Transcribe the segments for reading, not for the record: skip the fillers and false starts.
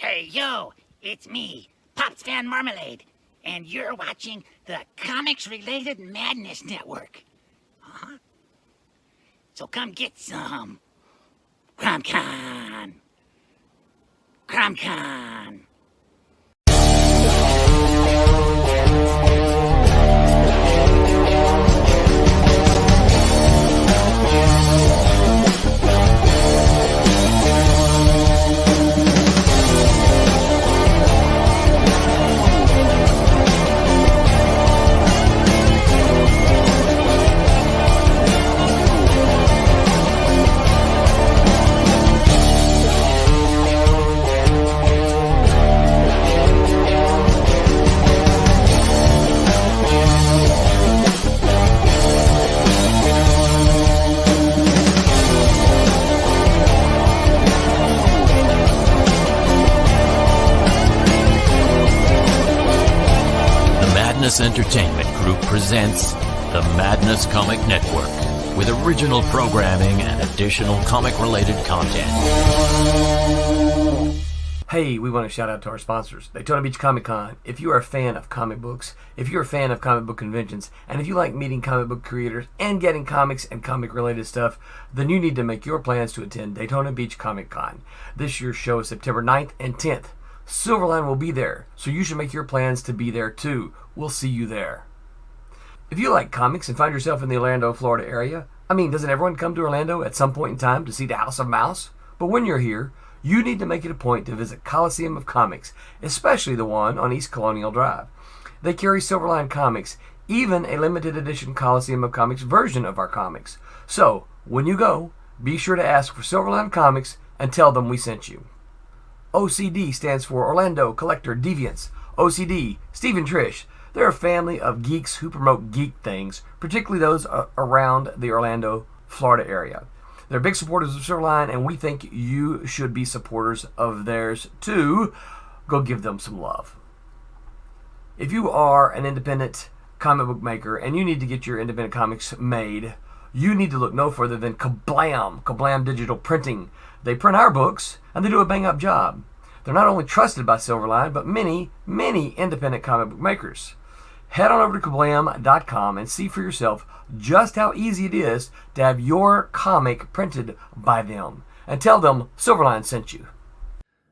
Hey, yo, it's me, Pops Van Marmalade, and you're watching the Comics-Related Madness Network. Huh? So come get some. CromCon. CromCon. Madness Entertainment Group presents the Madness Comic Network with original programming and additional comic-related content. Hey, we want to shout out to our sponsors, Daytona Beach Comic Con. If you are a fan of comic books, if you're a fan of comic book conventions, and if you like meeting comic book creators and getting comics and comic-related stuff, then you need to make your plans to attend Daytona Beach Comic Con. This year's show is September 9th and 10th. Silverline will be there, so you should make your plans to be there too. We'll see you there. If you like comics and find yourself in the Orlando, Florida area, doesn't everyone come to Orlando at some point in time to see the House of Mouse? But when you're here, you need to make it a point to visit Coliseum of Comics, especially the one on East Colonial Drive. They carry Silverline comics, even a limited edition Coliseum of Comics version of our comics. So, when you go, be sure to ask for Silverline Comics and tell them we sent you. OCD stands for Orlando Collector Deviants. OCD, Steve and Trish, they're a family of geeks who promote geek things, particularly those around the Orlando, Florida area. They're big supporters of Silverline, and we think you should be supporters of theirs too. Go give them some love. If you are an independent comic book maker and you need to get your independent comics made, you need to look no further than Kablam Digital Printing. They print our books, and they do a bang-up job. They're not only trusted by Silverline, but many, many independent comic book makers. Head on over to kablam.com and see for yourself just how easy it is to have your comic printed by them. And tell them Silverline sent you.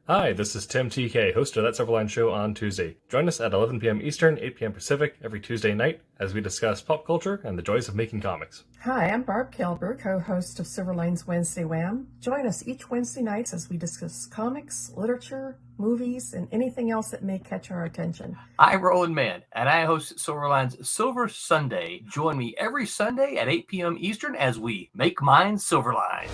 Hi, this is Tim TK, host of That Silverline Show on Tuesday. Join us at 11 p.m. Eastern, 8 p.m. Pacific every Tuesday night as we discuss pop culture and the joys of making comics. Hi, I'm Barb Kilber, co-host of Silverline's Wednesday Wham. Join us each Wednesday nights as we discuss comics, literature, movies, and anything else that may catch our attention. I'm Roland Mann, and I host Silverline's Silver Sunday. Join me every Sunday at 8 p.m. Eastern as we make mine Silverline.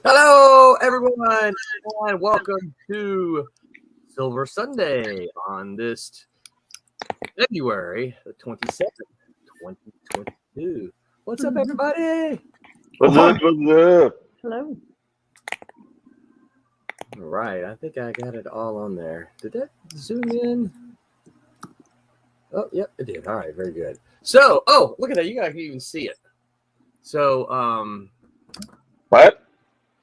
Hello, everyone, and welcome to Silver Sunday on this February the 27th, 2022. What's up, everybody? What's up? What's up? Hello. All right, I think I got it all on there. Did that zoom in? Oh, yep, it did. All right, very good. So, look at that. You guys can even see it. So, What?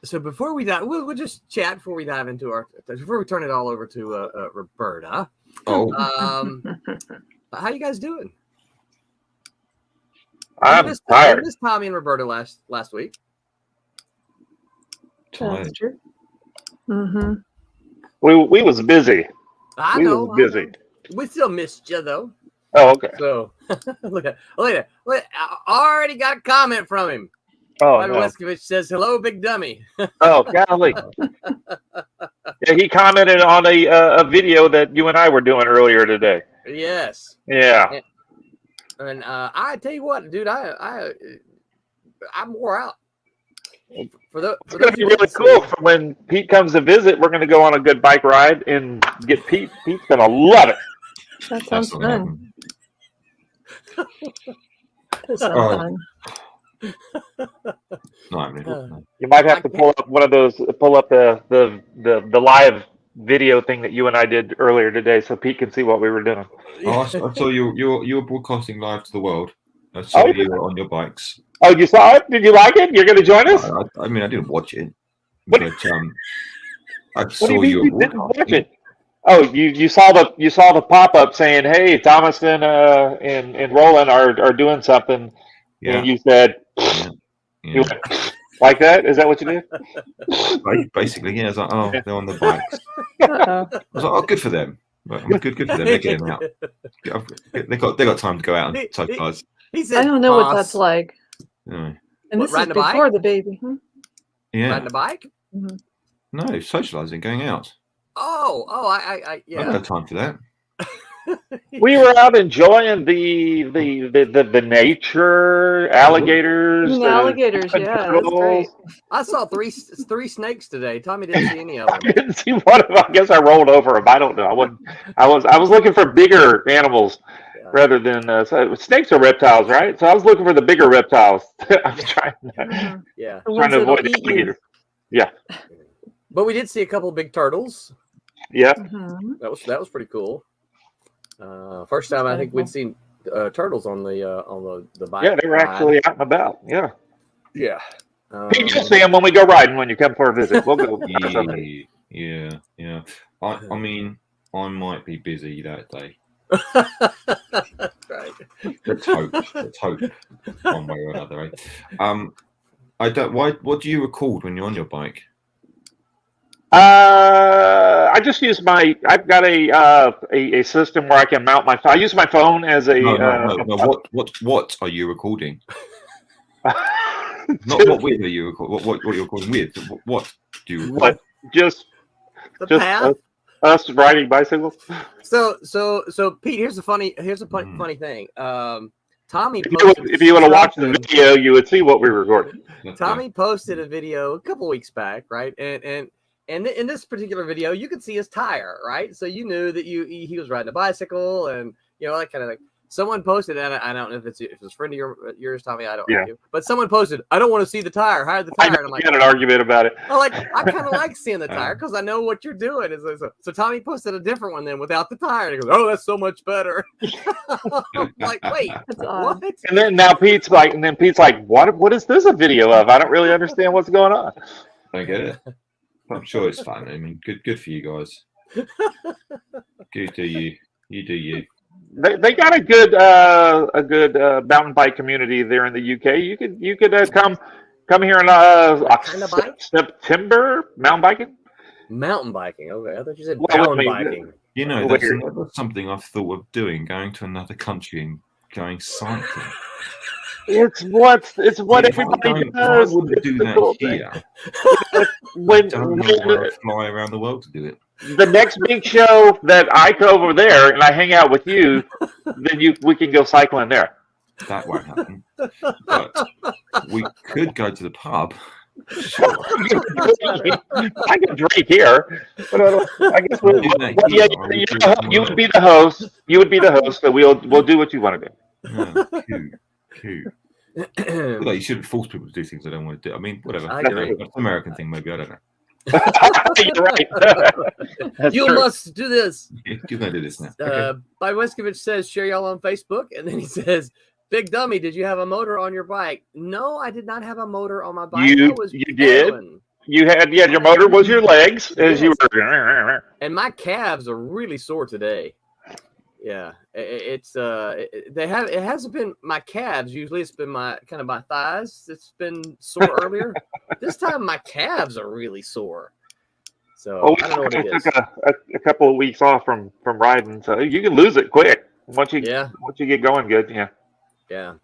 So before we dive, we'll just chat before we dive into before we turn it all over to Roberta. Oh, How you guys doing? I'm tired. I missed Tommy and Roberta last week. That's true. We was busy. I We know. was busy. We still missed you though. Oh, okay. So look at I already got a comment from him. Oh, Bobby no. Weskovich says, "Hello, big dummy." Oh, golly. Yeah, he commented on a video that you and I were doing earlier today. Yes. Yeah. And I tell you what, dude, I'm wore out. It's going to be really cool for when Pete comes to visit. We're going to go on a good bike ride and get Pete. Pete's going to love it. That sounds fun. That sounds fun. You might have to pull up one of those. Pull up the live video thing that you and I did earlier today, so Pete can see what we were doing. Oh, I saw you were broadcasting live to the world. I saw you on your bikes. Oh, you saw it? Did you like it? You're going to join us? I mean, I didn't watch it, What- but I What saw do you mean your you didn't watch broadcasting. it? Oh, you saw the pop up saying, "Hey, Thomas and Roland are doing something," Yeah, and you said, yeah, you yeah. went, like that. Is that what you did? Basically, yeah. I was like, oh, they're on the bikes. Uh-oh. I was like, oh, good for them. But, I mean, good for them. They're getting out. They got time to go out and socialize. He said, I don't know what "Toss." that's like. Anyway, And What, this is riding a bike? before the baby. yeah, Riding a bike? no, socializing, going out. Oh, I I don't yeah. have time for that. We were out enjoying the nature, alligators, Alligators, yeah, that's great. I saw three snakes today. Tommy didn't see any of I them. didn't see one of them. I guess I rolled over them. I don't know. I was looking for bigger animals rather than so snakes are reptiles, right? So I was looking for the bigger reptiles. I was trying Yeah, The to ones that'll avoid the eat you. alligator. Yeah, but we did see a couple big turtles. yeah. Mhm. That was pretty cool. First time I think we'd seen turtles on the bike. Yeah, they were ride. actually out and about. Yeah. Yeah. Hey, you'll see them when we go riding when you come for a visit. We'll go. Yeah. I mean, I might be busy that day. Right. Let's hope. One way or another, right? I don't. Why? What do you record when you're on your bike? I just use I've got a system where I can mount my. I use my phone as a. No. What are you recording? Not what with are you recording? What you're recording with? What do you record? What? Just The just path. us riding bicycles. So Pete, here's a funny thing. Tommy If you would have watched the video, you would see what we recorded. Tommy posted a video a couple weeks back, right? And in this particular video, you could see his tire, right? So you knew that he was riding a bicycle, and that kind of thing. Someone posted, and I don't know if it's a friend of yours, Tommy. I don't know you, but someone posted, "I don't want to see the tire. Hide the tire." And I'm like, had an argument about it. I kind of like seeing the tire because I know what you're doing. So Tommy posted a different one then without the tire, and he goes, "Oh, that's so much better." I'm like, wait, That's odd. what? And then Pete's like, what is this a video of? I don't really understand what's going on. I get it. I'm sure it's fun. I mean, good for you guys. Good do you. You do you. They got a good mountain bike community there in the UK. You could come here in September mountain biking. Mountain biking. Okay, I thought you said Well, mountain wait, biking. You know, that's never something I've thought of doing. Going to another country and going cycling. It's what If I everybody don't- if I does. wouldn't do It's the that cool thing. here. When Don't know where I fly around the world to do it. the next big show that I go over there and I hang out with you, then we can go cycling there. That won't happen. But we could go to the pub. Sure. I can drink here, but I guess you would be the host. You would be the host, so we'll do what you want to do. Oh, cute. Like, you shouldn't force people to do things they don't want to do. I mean, whatever. I agree. That's an American thing, maybe. I don't know. You're right. That's You true. must do this. You're going to do this now. Okay. By Weskovich says, share y'all on Facebook. And then he says, Big Dummy, did you have a motor on your bike? No, I did not have a motor on my bike. You did. pedaling. You had your motor was your legs as you were. And my calves are really sore today. Yeah, it hasn't been my calves. Usually it's been my thighs. It's been sore earlier. This time my calves are really sore. So I don't know what it is. took a couple of weeks off from riding, so you can lose it quick once you get going good. Yeah.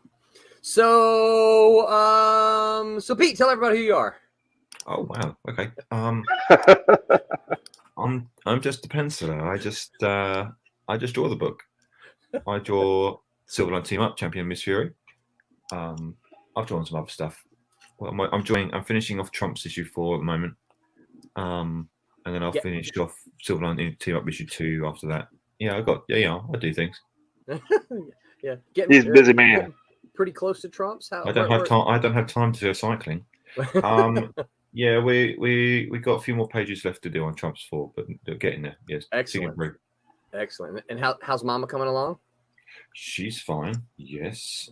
So Pete, tell everybody who you are. Oh, wow. Okay. I'm just a penciler. I just draw the book. I draw Silverline Team Up, Champion Miss Fury. I've drawn some other stuff. Well, I'm finishing off Trump's issue 4 at the moment. And then I'll finish off Silverline Team Up issue 2 after that. Yeah, I do things. Yeah, He's a busy man. Pretty close to Trump's. I don't have time to do cycling. Yeah, we got a few more pages left to do on Trump's 4, but they're getting there. Yes, Excellent. And how's Mama coming along? She's fine. Yes.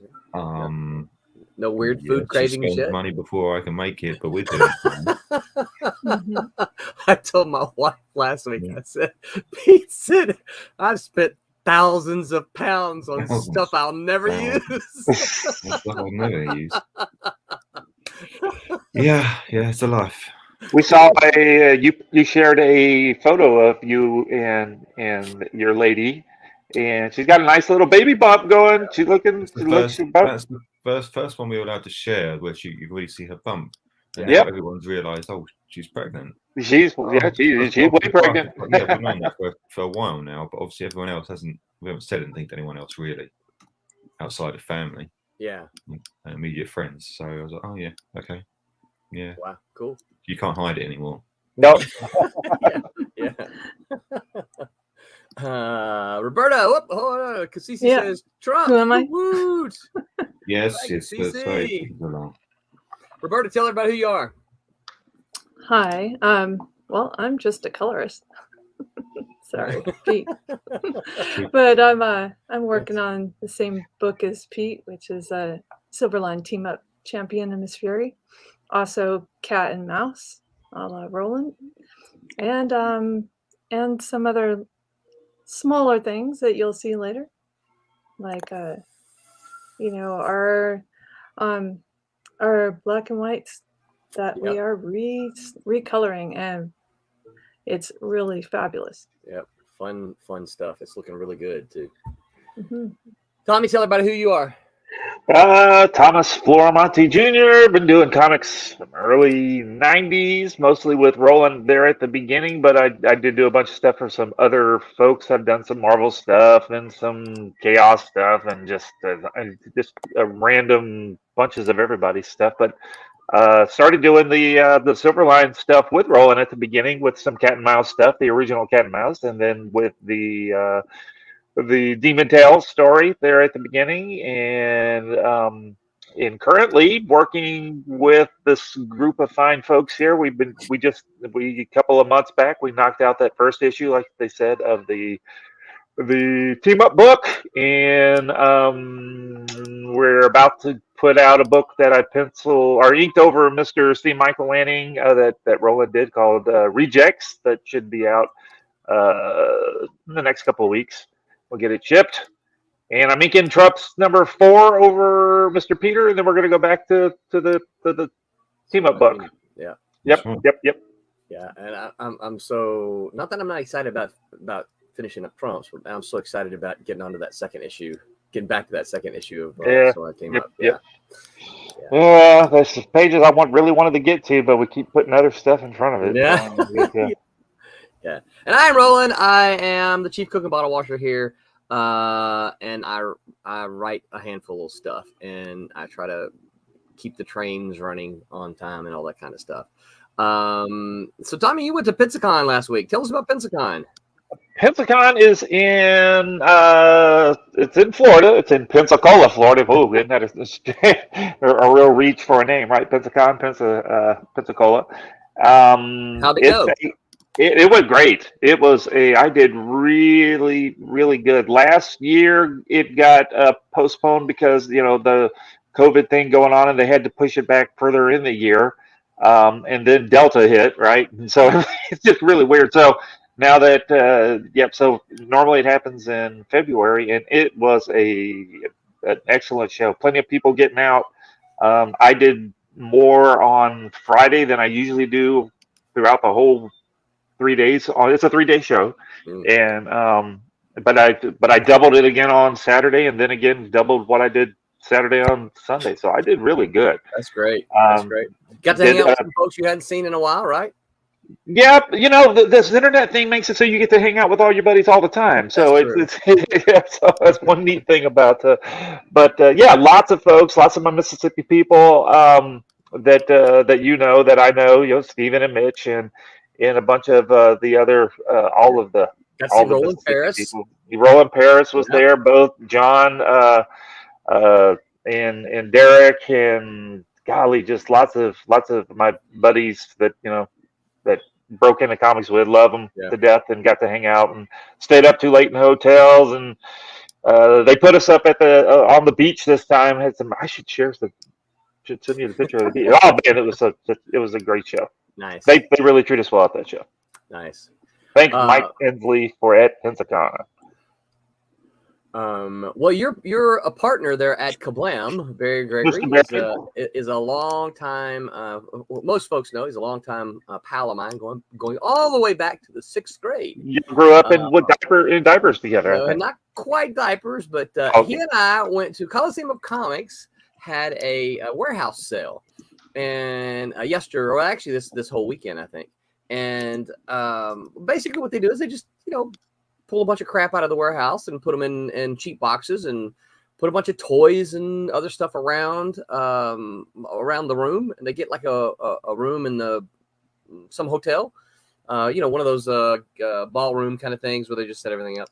No weird Yeah, food she craving spends shit. money before I can make it, but we're doing it. I told my wife last week, Yeah. I said, Pete said, I've spent thousands of pounds on Thousands. stuff I'll never Thousands. use. Stuff I'll never use. Yeah, it's a life. We saw you shared a photo of you and your lady, and she's got a nice little baby bump going. She looks That's the first one we were allowed to share, where you really see her bump, and now Yep. everyone's realised, oh, she's pregnant. She's way pregnant. Yeah, we've known that for a while now, but obviously everyone else hasn't. We haven't said anything to anyone else really, outside of family, Yeah. and immediate friends. So I was like, oh yeah, okay, yeah. Wow. Cool. You can't hide it anymore. No. Yeah. Roberta, hold on. Cassisi says Trump. Who am I? Woot. Yes, Thank yes. you, That's right. CC. Roberta, tell everybody who you are. Hi. Well, I'm just a colorist. Sorry, Pete. But I'm working on the same book as Pete, which is a Silverline Team Up Champion and Miss Fury. Also Cat and Mouse, a la Roland. And some other smaller things that you'll see later. Like our black and whites that we are recoloring, and it's really fabulous. Yep. Fun stuff. It's looking really good too. Mm-hmm. Tommy, tell everybody who you are. Thomas Floramonte Jr. Been doing comics from early 90s, mostly with Roland there at the beginning, but I did do a bunch of stuff for some other folks. I've done some Marvel stuff and some Chaos stuff and just random bunches of everybody's stuff. But started doing the Silverline stuff with Roland at the beginning with some Cat and Mouse stuff, the original Cat and Mouse, and then with the Demon Tales story there at the beginning, and currently working with this group of fine folks here. We a couple of months back we knocked out that first issue, like they said, of the team up book, and we're about to put out a book that I inked over Mr. C. Michael Lanning that Roland did, called Rejects, that should be out in the next couple of weeks. We'll get it shipped, and I'm inking Trump's number 4 over Mr. Peter, and then we're going to go back to the team up book. Yeah. Yep. Yeah, and I'm so, not that I'm not excited about finishing up Trumps, but I'm so excited about getting back to that second issue of Silverline Team Up. Yeah, there's some pages I really wanted to get to, but we keep putting other stuff in front of it. Yeah. Yeah. And I am Roland. I am the chief cook and bottle washer here. And I write a handful of stuff, and I try to keep the trains running on time and all that kind of stuff. So Tommy, you went to Pensacon last week. Tell us about Pensacon. Pensacon is in it's in Florida. It's in Pensacola, Florida. Oh, isn't that a real reach for a name, right? Pensacon, Pensacola. How'd it go? It went great. I did really, really good. Last year, it got postponed because, the COVID thing going on, and they had to push it back further in the year. And then Delta hit, right? And so it's just really weird. So now that, so normally it happens in February, and it was an excellent show. Plenty of people getting out. I did more on Friday than I usually do throughout the whole 3 days. It's a 3-day show, and but I doubled it again on Saturday, and then again doubled what I did Saturday on Sunday. So I did really good. That's great. That's great. Got to hang out with some folks you hadn't seen in a while, right? Yeah, this internet thing makes it so you get to hang out with all your buddies all the time. So so that's one neat thing about lots of folks, lots of my Mississippi people that that I know, Stephen and Mitch, and a bunch of the other all of the Roland Paris people. Roland Paris was there, both John and Derek, and golly, just lots of my buddies that that broke into comics with, love them to death, and got to hang out and stayed up too late in hotels. And they put us up at on the beach this time. I should share should send you the picture of the video. Oh man, it was a great show. Nice. They really treat us well at that show. Nice. Thank Mike Hensley for at Pensacon. Well, you're a partner there at Kablam. Barry Gregory is a long time. Most folks know he's a long time pal of mine, going all the way back to the 6th grade. You grew up in diapers together. Not quite diapers, but he and I went to Coliseum of Comics. Had a warehouse sale, and this whole weekend, I think. And basically, what they do is they just pull a bunch of crap out of the warehouse and put them in cheap boxes and put a bunch of toys and other stuff around the room. And they get like a room in some hotel, one of those ballroom kind of things where they just set everything up.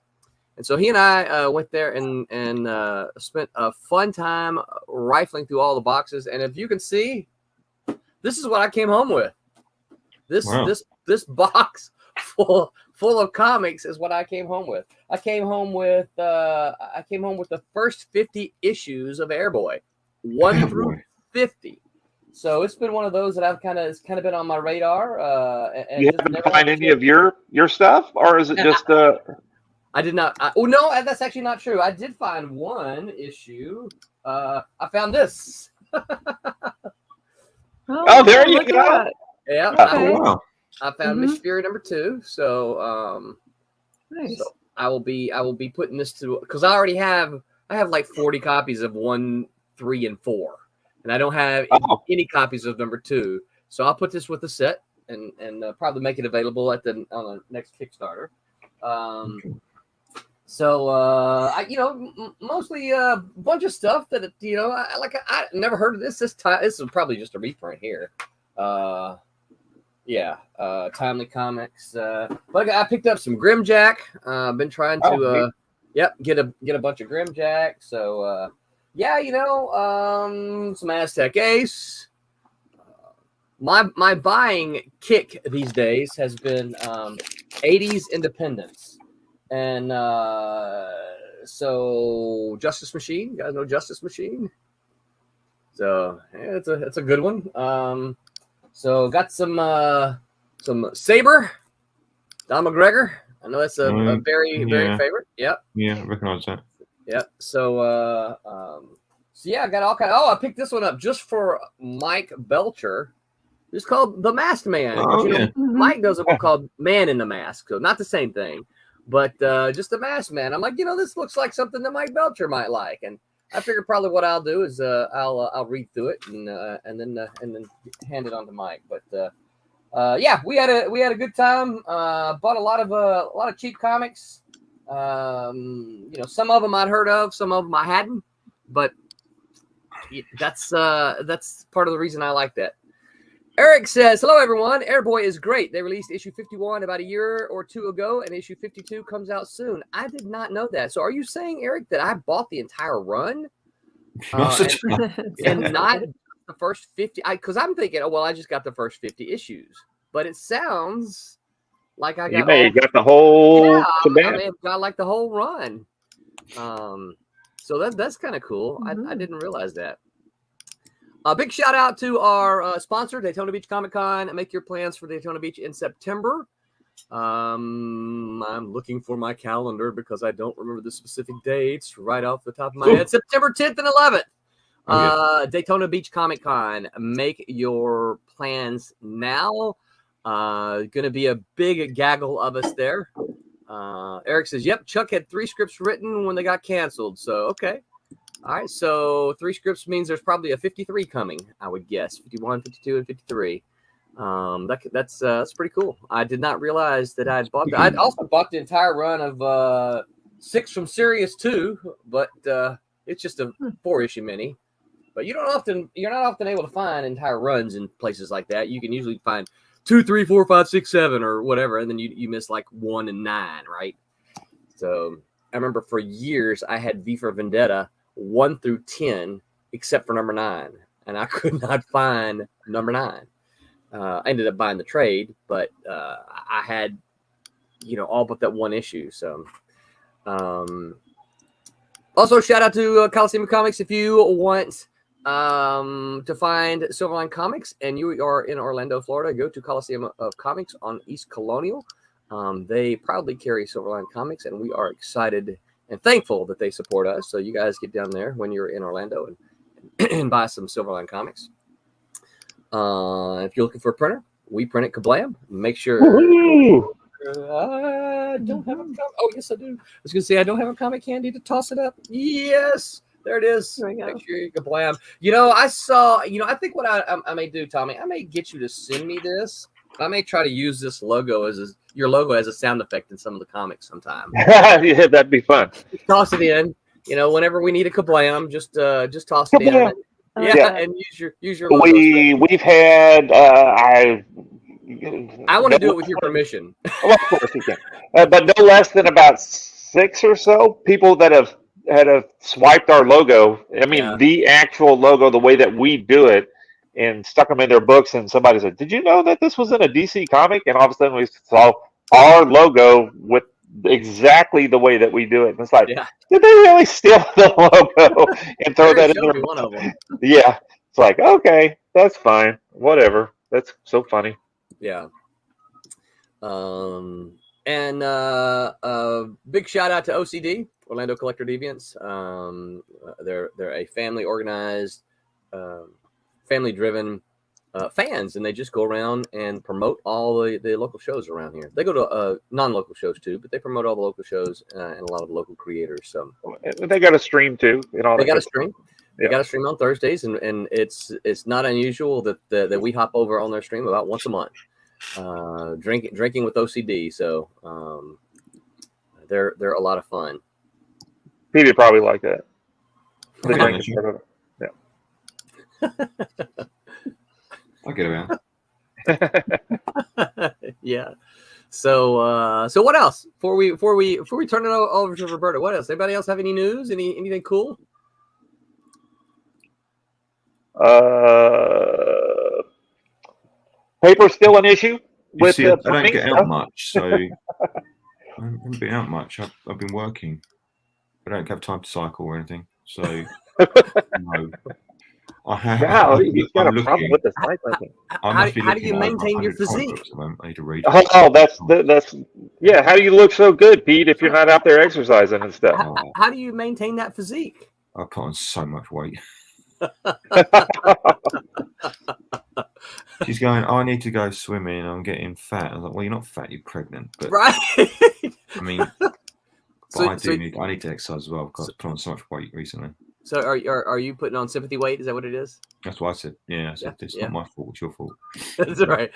And so he and I went there and spent a fun time rifling through all the boxes. And if you can see, this is what I came home with. This box full of comics is what I came home with. I came home with the first 50 issues of Airboy, 1 through 50. So it's been one of those that it's kind of been on my radar. And you haven't find any of your stuff, or is it just? I did not. No, that's actually not true. I did find one issue. I found this. There you go. Yeah. Okay. Wow. I found Miss Fury #2, so Nice. so I will be putting this to, because I have like 40 copies of 1, 3, and 4, and I don't have any copies of #2. So I'll put this with the set and probably make it available on the next Kickstarter. So mostly a bunch of stuff that I never heard of this. This is probably just a reprint here. Timely Comics. But I picked up some Grimjack. I've been trying to get a bunch of Grimjack. So some Aztec Ace. My buying kick these days has been 80s independence. And so Justice Machine, you guys know Justice Machine? So yeah, it's a good one. So got some Saber, Don McGregor. I know that's a very favorite. Yep. Yeah, I recognize that. Yep. So I got all kind of. I picked this one up just for Mike Belcher. It's called The Masked Man. Mike does a book called Man in the Mask, so not the same thing, but just The Masked Man. I'm like, this looks like something that Mike Belcher might like, and I figured probably what I'll do is I'll read through it and then hand it on to Mike. But we had a good time. Bought a lot of cheap comics. Some of them I'd heard of, some of them I hadn't. But that's part of the reason I like that. Eric says, hello, everyone. Airboy is great. They released issue 51 about a year or two ago, and issue 52 comes out soon. I did not know that. So are you saying, Eric, that I bought the entire run and not the first 50? Because I'm thinking, I just got the first 50 issues. But it sounds like I got you may have got the whole I may have got like the whole run. So that's kind of cool. Mm-hmm. I didn't realize that. A big shout out to our sponsor, Daytona Beach Comic Con. Make your plans for Daytona Beach in September. I'm looking for my calendar because I don't remember the specific dates right off the top of my head. September 10th and 11th. Daytona Beach Comic Con. Make your plans now. Going to be a big gaggle of us there. Eric says, yep, Chuck had 3 scripts written when they got canceled. So, okay. All right, so 3 scripts means there's probably a 53 coming, I would guess. 51, 52, and 53. That's pretty cool. I did not realize that I'd bought that. I'd also bought the entire run of 6 from Sirius 2, but it's just a 4-issue mini. But you're not often able to find entire runs in places like that. You can usually find 2, 3, 4, 5, 6, 7, or whatever, and then you miss like 1 and 9, right? So I remember for years I had V for Vendetta 1 through 10, except for number 9, and I could not find number 9. I ended up buying the trade, but I had, all but that one issue. So, also shout out to Coliseum Comics. If you want To find Silverline Comics and you are in Orlando, Florida, go to Coliseum of Comics on East Colonial. They proudly carry Silverline Comics, and we are excited and thankful that they support us. So you guys get down there when you're in Orlando and buy some Silverline Comics. If you're looking for a printer, we print at Kablam. Make sure. I don't have a comic. Oh, yes, I do. I was going to say I don't have a comic handy to toss it up. Yes, there it is. There we go. Make sure you Kablam. I saw. I think what I may do, Tommy, I may get you to send me this. I may try to use this logo your logo as a sound effect in some of the comics sometime. Yeah, that'd be fun. Toss it in. Whenever we need a Kablam, just toss it in. Yeah. And use your logo. We've had I want to do it with your permission. Well, of course you can. But no less than about 6 or so people that have swiped our logo. I mean, the actual logo, the way that we do it, and stuck them in their books. And somebody said, "Did you know that this was in a DC comic?" And all of a sudden we saw our logo with exactly the way that we do it. And it's like, did they really steal the logo and throw that in there? One of them. Yeah. It's like, okay, that's fine. Whatever. That's so funny. Yeah. And big shout out to OCD, Orlando Collector Deviants. They're a family organized, family driven fans, and they just go around and promote all the local shows around here. They go to non-local shows too, but they promote all the local shows and a lot of the local creators. So they got a stream too. They got a stream. They got a stream on Thursdays, and it's not unusual that we hop over on their stream about once a month. Drinking with OCD, so they're a lot of fun. Peter probably like that. I'll get around. Yeah. So what else? Before we turn it over to Roberta, what else? Anybody else have any news? Anything cool? Paper's still an issue. I don't get out much, so I haven't been out much. I've been working. I don't have time to cycle or anything, so no. I have. Wow, he's got a problem with the cycling. How do you maintain your physique? I need to read. Oh, that's yeah. How do you look so good, Pete, if you're not out there exercising and stuff? How do you maintain that physique? I put on so much weight. She's going, I need to go swimming. I'm getting fat. I was like, well, you're not fat. You're pregnant. But, right. I mean, I need to exercise as well because I've put on so much weight recently. So are you putting on sympathy weight? Is that what it is? That's what I said. Yeah, I said it's not my fault. It's your fault. That's right.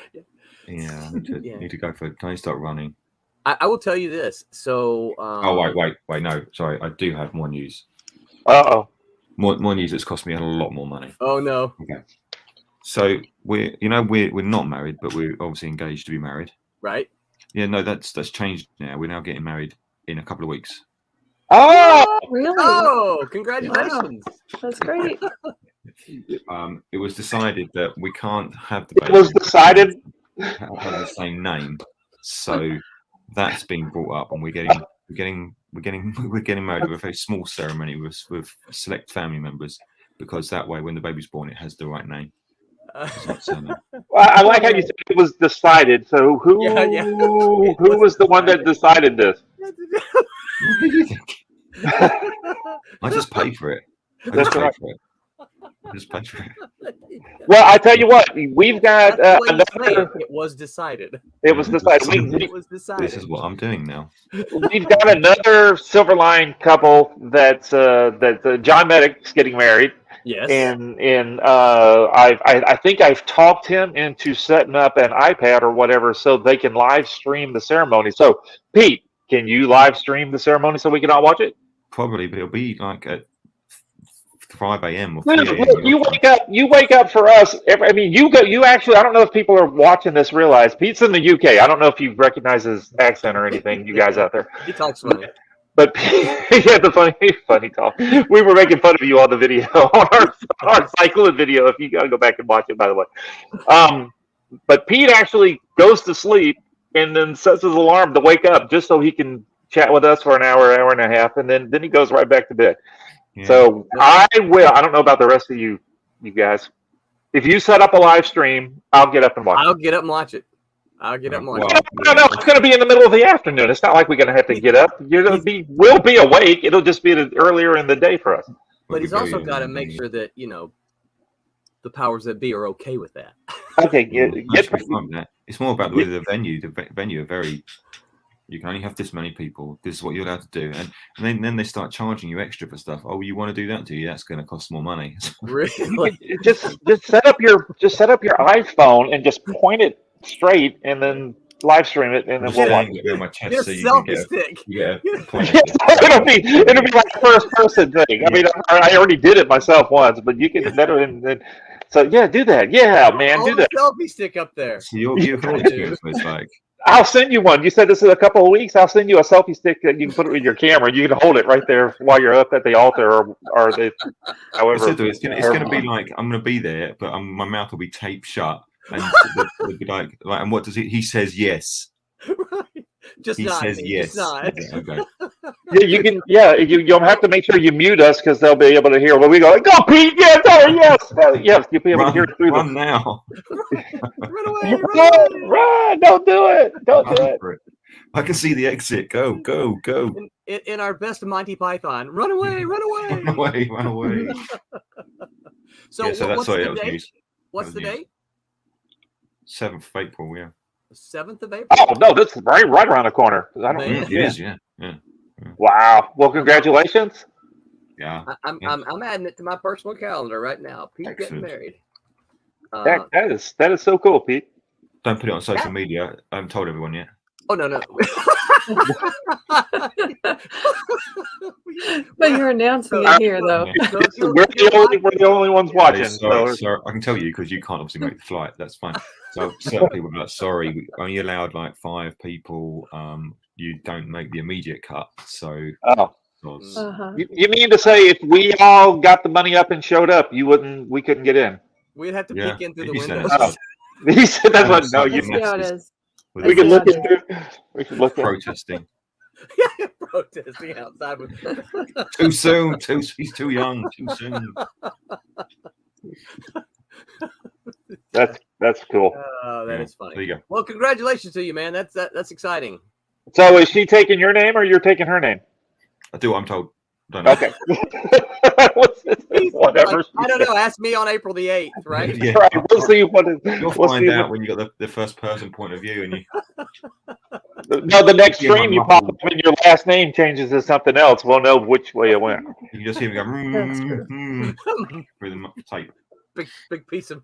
Yeah, I need to go for it. Can I start running? I will tell you this. So. Oh wait! No, sorry. I do have more news. Uh-oh. More news that's cost me a lot more money. Oh no. Okay. So we're not married, but we're obviously engaged to be married. Right. Yeah. No, that's changed now. We're now getting married in a couple of weeks. Oh, really? Oh, congratulations! Wow. That's great. It was decided that we can't have the baby. It was decided have the same name, so that's been brought up, and we're getting married with a very small ceremony with select family members, because that way, when the baby's born, it has the right name. Well, I like how you said it was decided. So who was the one that decided this? I just pay for it. That's right. I just pay for it. Well, I tell you what, we've got another. It was decided. It was decided. It was decided. This is what I'm doing now. We've got another Silverline couple that's John Meddick's getting married. Yes. And I think I've talked him into setting up an iPad or whatever so they can live stream the ceremony. So, Pete, can you live stream the ceremony so we can all watch it? Probably, but it'll be like at 5 a.m. or 3 a.m. You wake up for us. I mean, you actually, I don't know if people are watching this realize Pete's in the UK. I don't know if you recognize his accent or anything, you guys out there. He talks funny. But yeah, the funny talk. We were making fun of you on the video, on our cycling video. If you gotta go back and watch it, by the way. But Pete actually goes to sleep and then sets his alarm to wake up just so he can chat with us for an hour and a half, and then he goes right back to bed. Yeah. So I don't know about the rest of you you guys. If you set up a live stream, I'll get up and watch. I'll get up and watch it. I'll get up and watch it. No, it's going to be in the middle of the afternoon. It's not like we're going to have to get up. We'll be awake. It'll just be earlier in the day for us. But he's also got to make sure that, you know, the powers that be are okay with that. Okay, it's more about the venue. The venue are very. You can only have this many people. This is what you're allowed to do, and then they start charging you extra for stuff. Oh, you want to do that? Do you? That's going to cost more money. Really? just set up your iPhone and just point it straight, and then live stream it, and then we'll watch it. My chest, Your so you selfie can get stick. it'll be like a first person thing. I mean, I already did it myself once, but you can better and so yeah, do that. Yeah, man, do that. Selfie stick up there. So you're kind of experience it's like. I'll send you one. You said this in a couple of weeks. I'll send you a selfie stick that you can put it with your camera. You can hold it right there while you're up at the altar, or however. It's going to be like I'm going to be there, but my mouth will be taped shut, and it'll be like, and what does he says yes. Right. Just he not. says yes. Just not. Okay. Yeah, you can. Yeah, you'll have to make sure you mute us because they'll be able to hear when we go. Go, Pete! Yes, yes. You'll be able to hear it through run now. Run away! Run! Don't do it! Don't do it! I can see the exit. Go! In our best Monty Python, run away! Run away! So, what's the date? News. What's the date? 7th of April. Yeah. 7th of April. Oh no, that's right around the corner. It is. Yeah. Wow. Well, congratulations. Yeah. I'm adding it to my personal calendar right now. Pete getting married. That is so cool, Pete. Don't put it on social media. I haven't told everyone yet. Oh no. But you're announcing it here, though. We're the only ones watching. Sorry, I can tell you because you can't obviously make the flight. That's fine. So certain people are like, sorry, we only allowed like 5 people. You don't make the immediate cut. So. You mean to say if we all got the money up and showed up, we couldn't get in? We'd have to peek in through the window. He said that's what. No, you. See how it is. We can look into. We can look protesting. Protesting outside with. Too soon. He's too young. Too soon. That's cool. That is funny. There you go. Well, congratulations to you, man. That's exciting. So, is she taking your name or you're taking her name? I do what I'm told. Don't know. Okay. Whatever. Like, I don't know. Ask me on April the 8th, right? Yeah. Right. We'll see what is. You'll find out when you got the first person point of view, and you. No, the next stream you pop up and your last name changes to something else. We'll know which way it went. You can just hear me go through the tape. Big piece of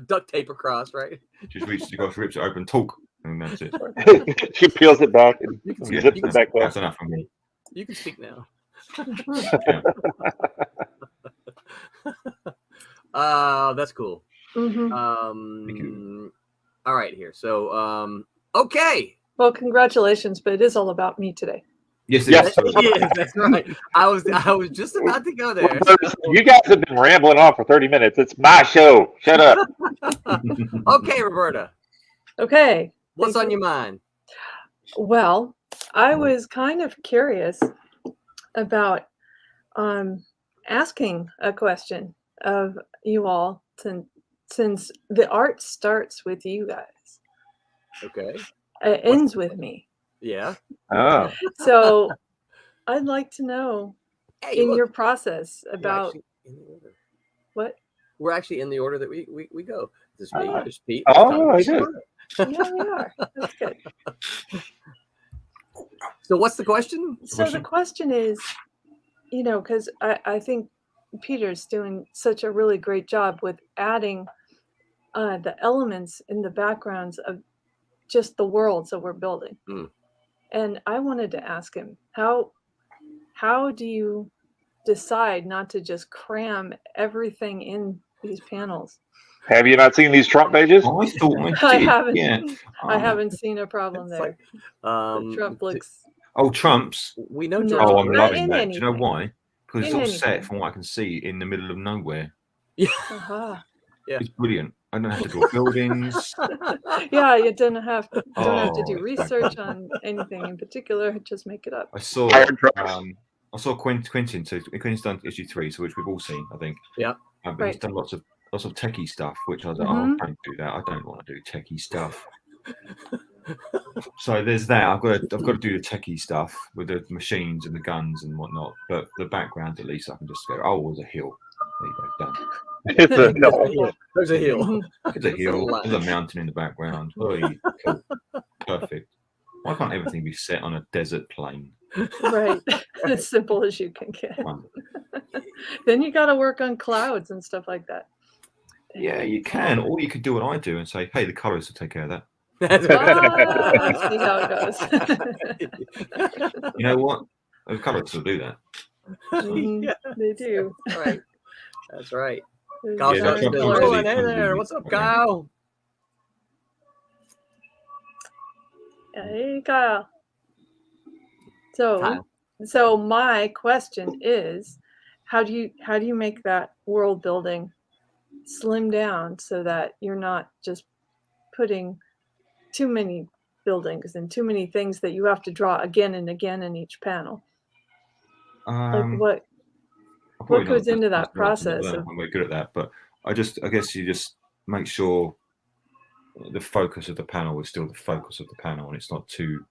duct tape across, right? Just reaches across, rips it open, talk, and that's it. She peels it back and zips it back That's down. enough for me. You can speak now. That's cool. Mm-hmm. All right, here. So, okay. Well, congratulations, but it is all about me today. Yes, yes, that's right. I was just about to go there. You guys have been rambling on for 30 minutes. It's my show. Shut up. Okay, Roberta. Okay. What's on your mind? Well, I was kind of curious about asking a question of you all since the art starts with you guys. Okay. It ends with me. Yeah. Oh. So I'd like to know your process about what? We're actually in the order that we go. This is me, there's Pete. Oh, I did. Yeah, we are. That's good. So what's the question? So the question is, because I think Peter's doing such a really great job with adding the elements in the backgrounds of just the worlds that we're building. And I wanted to ask him, how do you decide not to just cram everything in these panels? Have you not seen these Trump pages? Oh, I thought I haven't. Yeah. I haven't seen a problem there. Like, Trump looks. Oh, Trumps. We know. No, Oh, I'm not loving in that. anything. Do you know why? Because it's all anything. set from what I can see in the middle of nowhere. Yeah. Uh-huh. Yeah. It's brilliant. I don't have to draw buildings. Yeah, you don't have to do Oh, research on anything in particular. Just make it up. I saw I saw Quentin's done issue 3, so which we've all seen, I think. Yeah. But Right. he's done lots of techie stuff, which I was like, oh, don't do that. I don't want to do techie stuff. So there's that. I've got to do the techie stuff with the machines and the guns and whatnot. But the background, at least, I can just go, oh, there's a hill. There you go, done. It's a no. There's a hill. There's a hill. There's a mountain in the background. Oh, cool. Perfect. Why can't everything be set on a desert plain? Right. As simple as you can get. Then you got to work on clouds and stuff like that. Yeah, you can. Or you could do what I do and say, hey, the colors will take care of that. See how it goes. You know what? The colors will do that. Mhm, they do. Right. That's right. There's Kyle's Yeah, not that's still right. rolling. Hey there. What's up, Kyle? Hey, Kyle. Kyle. So my question is, how do you make that world building slim down so that you're not just putting too many buildings and too many things that you have to draw again and again in each panel? Like what goes into that process? I'm very good at that, but I guess you just make sure the focus of the panel is still the focus of the panel, and it's not too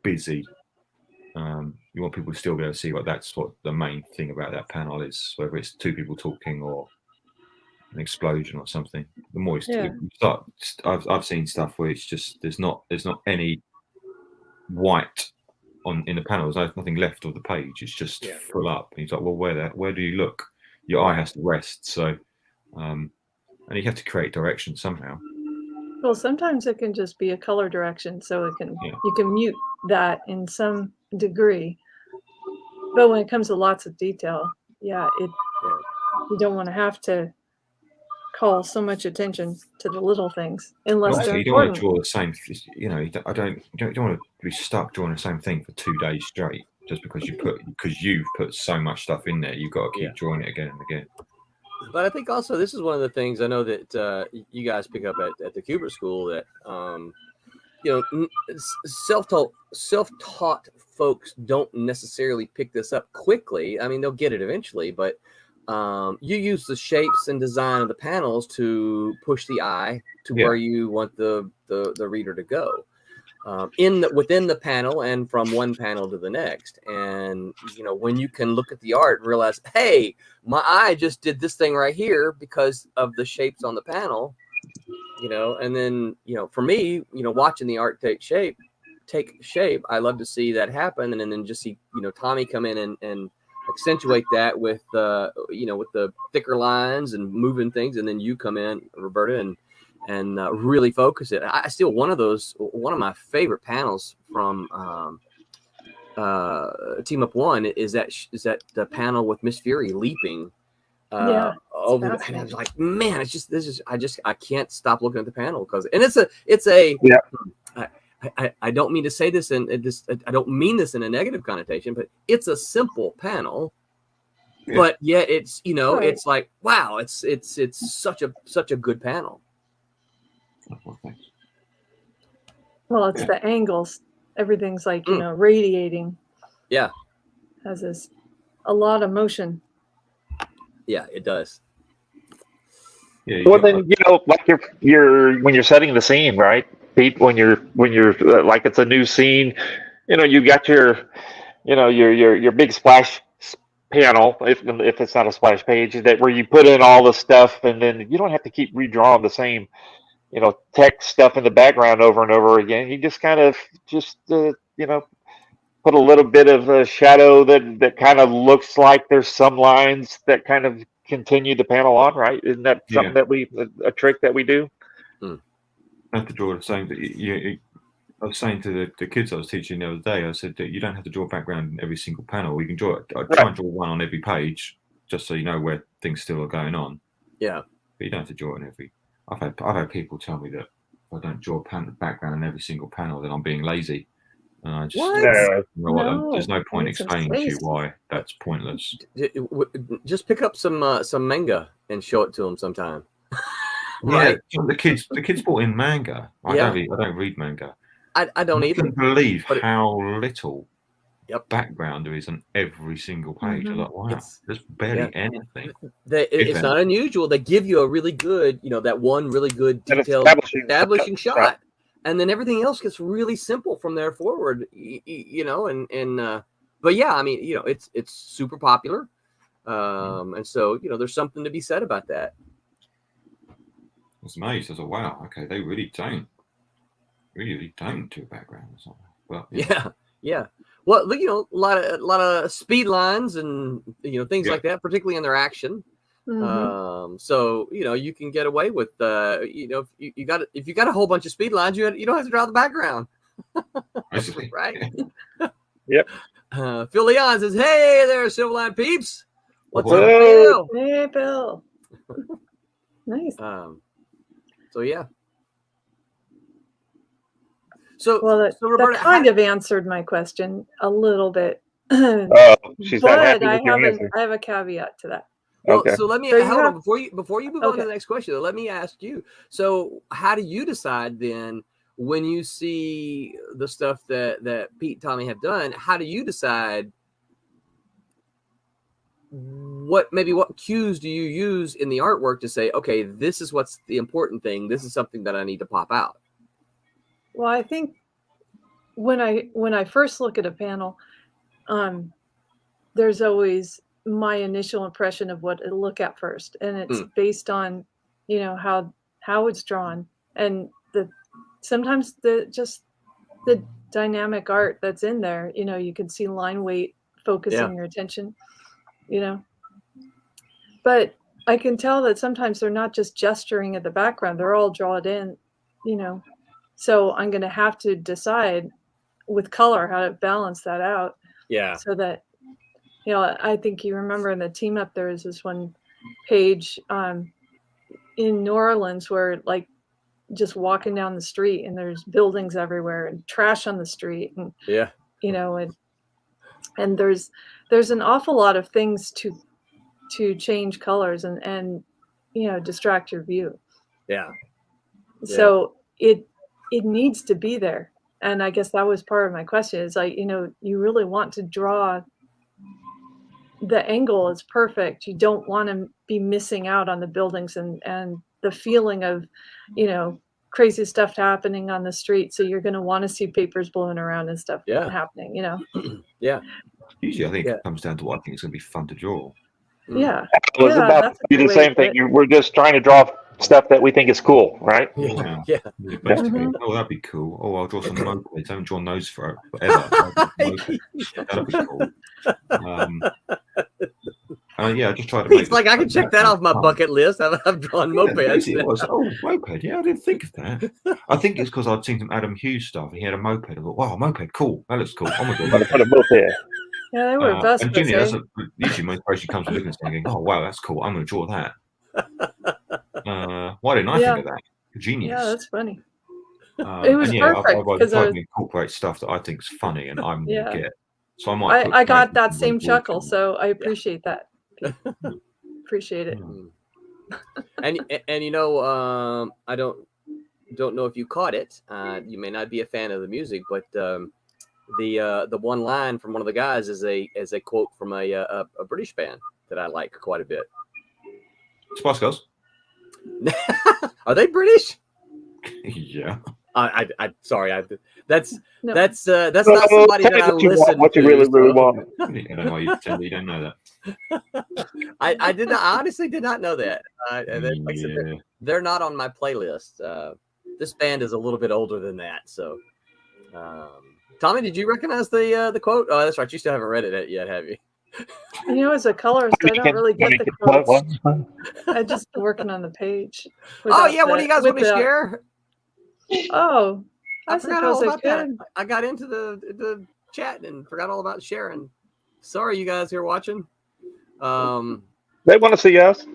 busy. You want people to still be able to see that's what the main thing about that panel is, whether it's two people talking or an explosion or something. The more you start, I've seen stuff where it's just there's not any white in the panel. There's nothing left of the page. It's just full up. And he's like, well, where do you look? Your eye has to rest. So, and you have to create direction somehow. Well, sometimes it can just be a color direction, so you can mute that in some degree. But when it comes to lots of detail, you don't want to have to call so much attention to the little things unless they're you don't want important. to draw the same. You don't want to be stuck drawing the same thing for 2 days straight just because you've put so much stuff in there. You've got to keep drawing it again and again. But I think also this is one of the things I know that you guys pick up at the Kubert School that self-taught folks don't necessarily pick this up quickly. I mean, they'll get it eventually, but you use the shapes and design of the panels to push the eye to where you want the reader to go within the panel and from one panel to the next. And when you can look at the art and realize, hey, my eye just did this thing right here because of the shapes on the panel, and then for me, watching the art take shape, I love to see that happen, and then just see Tommy come in and accentuate that with with the thicker lines and moving things, and then you come in, Roberta, and really focus it. I still one of my favorite panels from Team Up 1 is that the panel with Miss Fury leaping over the, and I was like, man, I can't stop looking at the panel because I don't mean to say this I don't mean this in a negative connotation, but it's a simple panel, but yet it's it's like, wow, it's such a good panel. Well, it's the angles. Everything's like radiating. Yeah, has a lot of motion. Yeah, it does. Yeah, well, then like you're when you're setting the scene, right, Pete? When you're like it's a new scene, you got your big splash panel, if it's not a splash page, that where you put in all the stuff, and then you don't have to keep redrawing the same text stuff in the background over and over again. You just kind of put a little bit of a shadow that kind of looks like there's some lines that kind of continue the panel on, right? Isn't that something that a trick that we do? I have to draw the same. I was saying to the kids I was teaching the other day, I said that you don't have to draw a background in every single panel. You can draw it. I try and draw one on every page, just so you know where things still are going on. Yeah, but you don't have to draw it in every. I've had people tell me that if I don't draw a background in every single panel, then I'm being lazy. And I just there's no point explaining to you why that's pointless. Just pick up some manga and show it to them sometime. Right. The kids brought in manga. I don't read manga. I don't either. I can't believe how little background there is on every single page. I'm like, wow, there's barely anything. It's not unusual. They give you a really good, that one really good detailed establishing shot, and then everything else gets really simple from there forward. But yeah, I mean, it's super popular, and so there's something to be said about that. I was amazed. I was like, wow, okay, they really don't do a background or something. Well, yeah. Well, a lot of speed lines and things like that, particularly in their action. So you can get away with if you got a whole bunch of speed lines, you don't have to draw the background. Right? Yep. Phil Leon says, "Hey there, Silverline peeps. What's up, Bill? Hey, Bill. Nice. So yeah. So Roberta, that kind of answered my question a little bit. She's not happy with your answer. I have a caveat to that. Well, okay. So let me hold on before you move on to the next question. Though, let me ask you. So, how do you decide then when you see the stuff that Pete and Tommy have done? How do you decide what cues do you use in the artwork to say, okay, this is what's the important thing. This is something that I need to pop out. Well, I think when I first look at a panel, there's always my initial impression of what to look at first, and it's based on how it's drawn, and sometimes the dynamic art that's in there. You can see line weight focusing your attention, but I can tell that sometimes they're not just gesturing at the background; they're all drawn in, So I'm going to have to decide with color how to balance that out. Yeah. So that, I think you remember in the team up, there was this one page in New Orleans where just walking down the street and there's buildings everywhere and trash on the street. And, and there's an awful lot of things to change colors and distract your view. Yeah. So it needs to be there. And I guess that was part of my question is you really want to draw the angle is perfect. You don't want to be missing out on the buildings and the feeling of, crazy stuff happening on the street. So you're going to want to see papers blowing around and stuff happening, Yeah. Usually I think it comes down to what I think is going to be fun to draw. Yeah. It was about to be the same thing. We're just trying to draw stuff that we think is cool, right? Yeah. Oh, that'd be cool. Oh, I'll draw some mopeds. I haven't drawn those forever. That'd be cool. I just try to make like I can check that off my bucket list. I've drawn mopeds. It was, moped. Yeah, I didn't think of that. I think it's because I'd seen some Adam Hughes stuff. He had a moped. I thought, wow, moped, cool. That looks cool. Oh my god, put a moped. Yeah, they were best. And Junior, usually my inspiration comes from looking at something, oh wow, that's cool. I'm going to draw that. Why didn't I think of that? Genius. Yeah, that's funny. It was perfect because I incorporate stuff that I think is funny and I'm going to get. So I got that same chuckle, so I appreciate that. Appreciate it. And I don't know if you caught it. You may not be a fan of the music, but the one line from one of the guys is a quote from a British band that I like quite a bit. Spice Girls. Are they British? Yeah. I'm sorry. That's not somebody that I listen to. What you really want. I don't know why you pretend you don't know that. I did not. I honestly did not know that. Like I said, they're not on my playlist. This band is a little bit older than that. So, Tommy, did you recognize the quote? Oh, that's right. You still haven't read it yet, have you? As a colorist, I don't really get the quotes. I'm just working on the page. Oh yeah, what do you guys want to share? Oh, I forgot all about that. I got into the chat and forgot all about sharing. Sorry, you guys who are watching. They want to see us.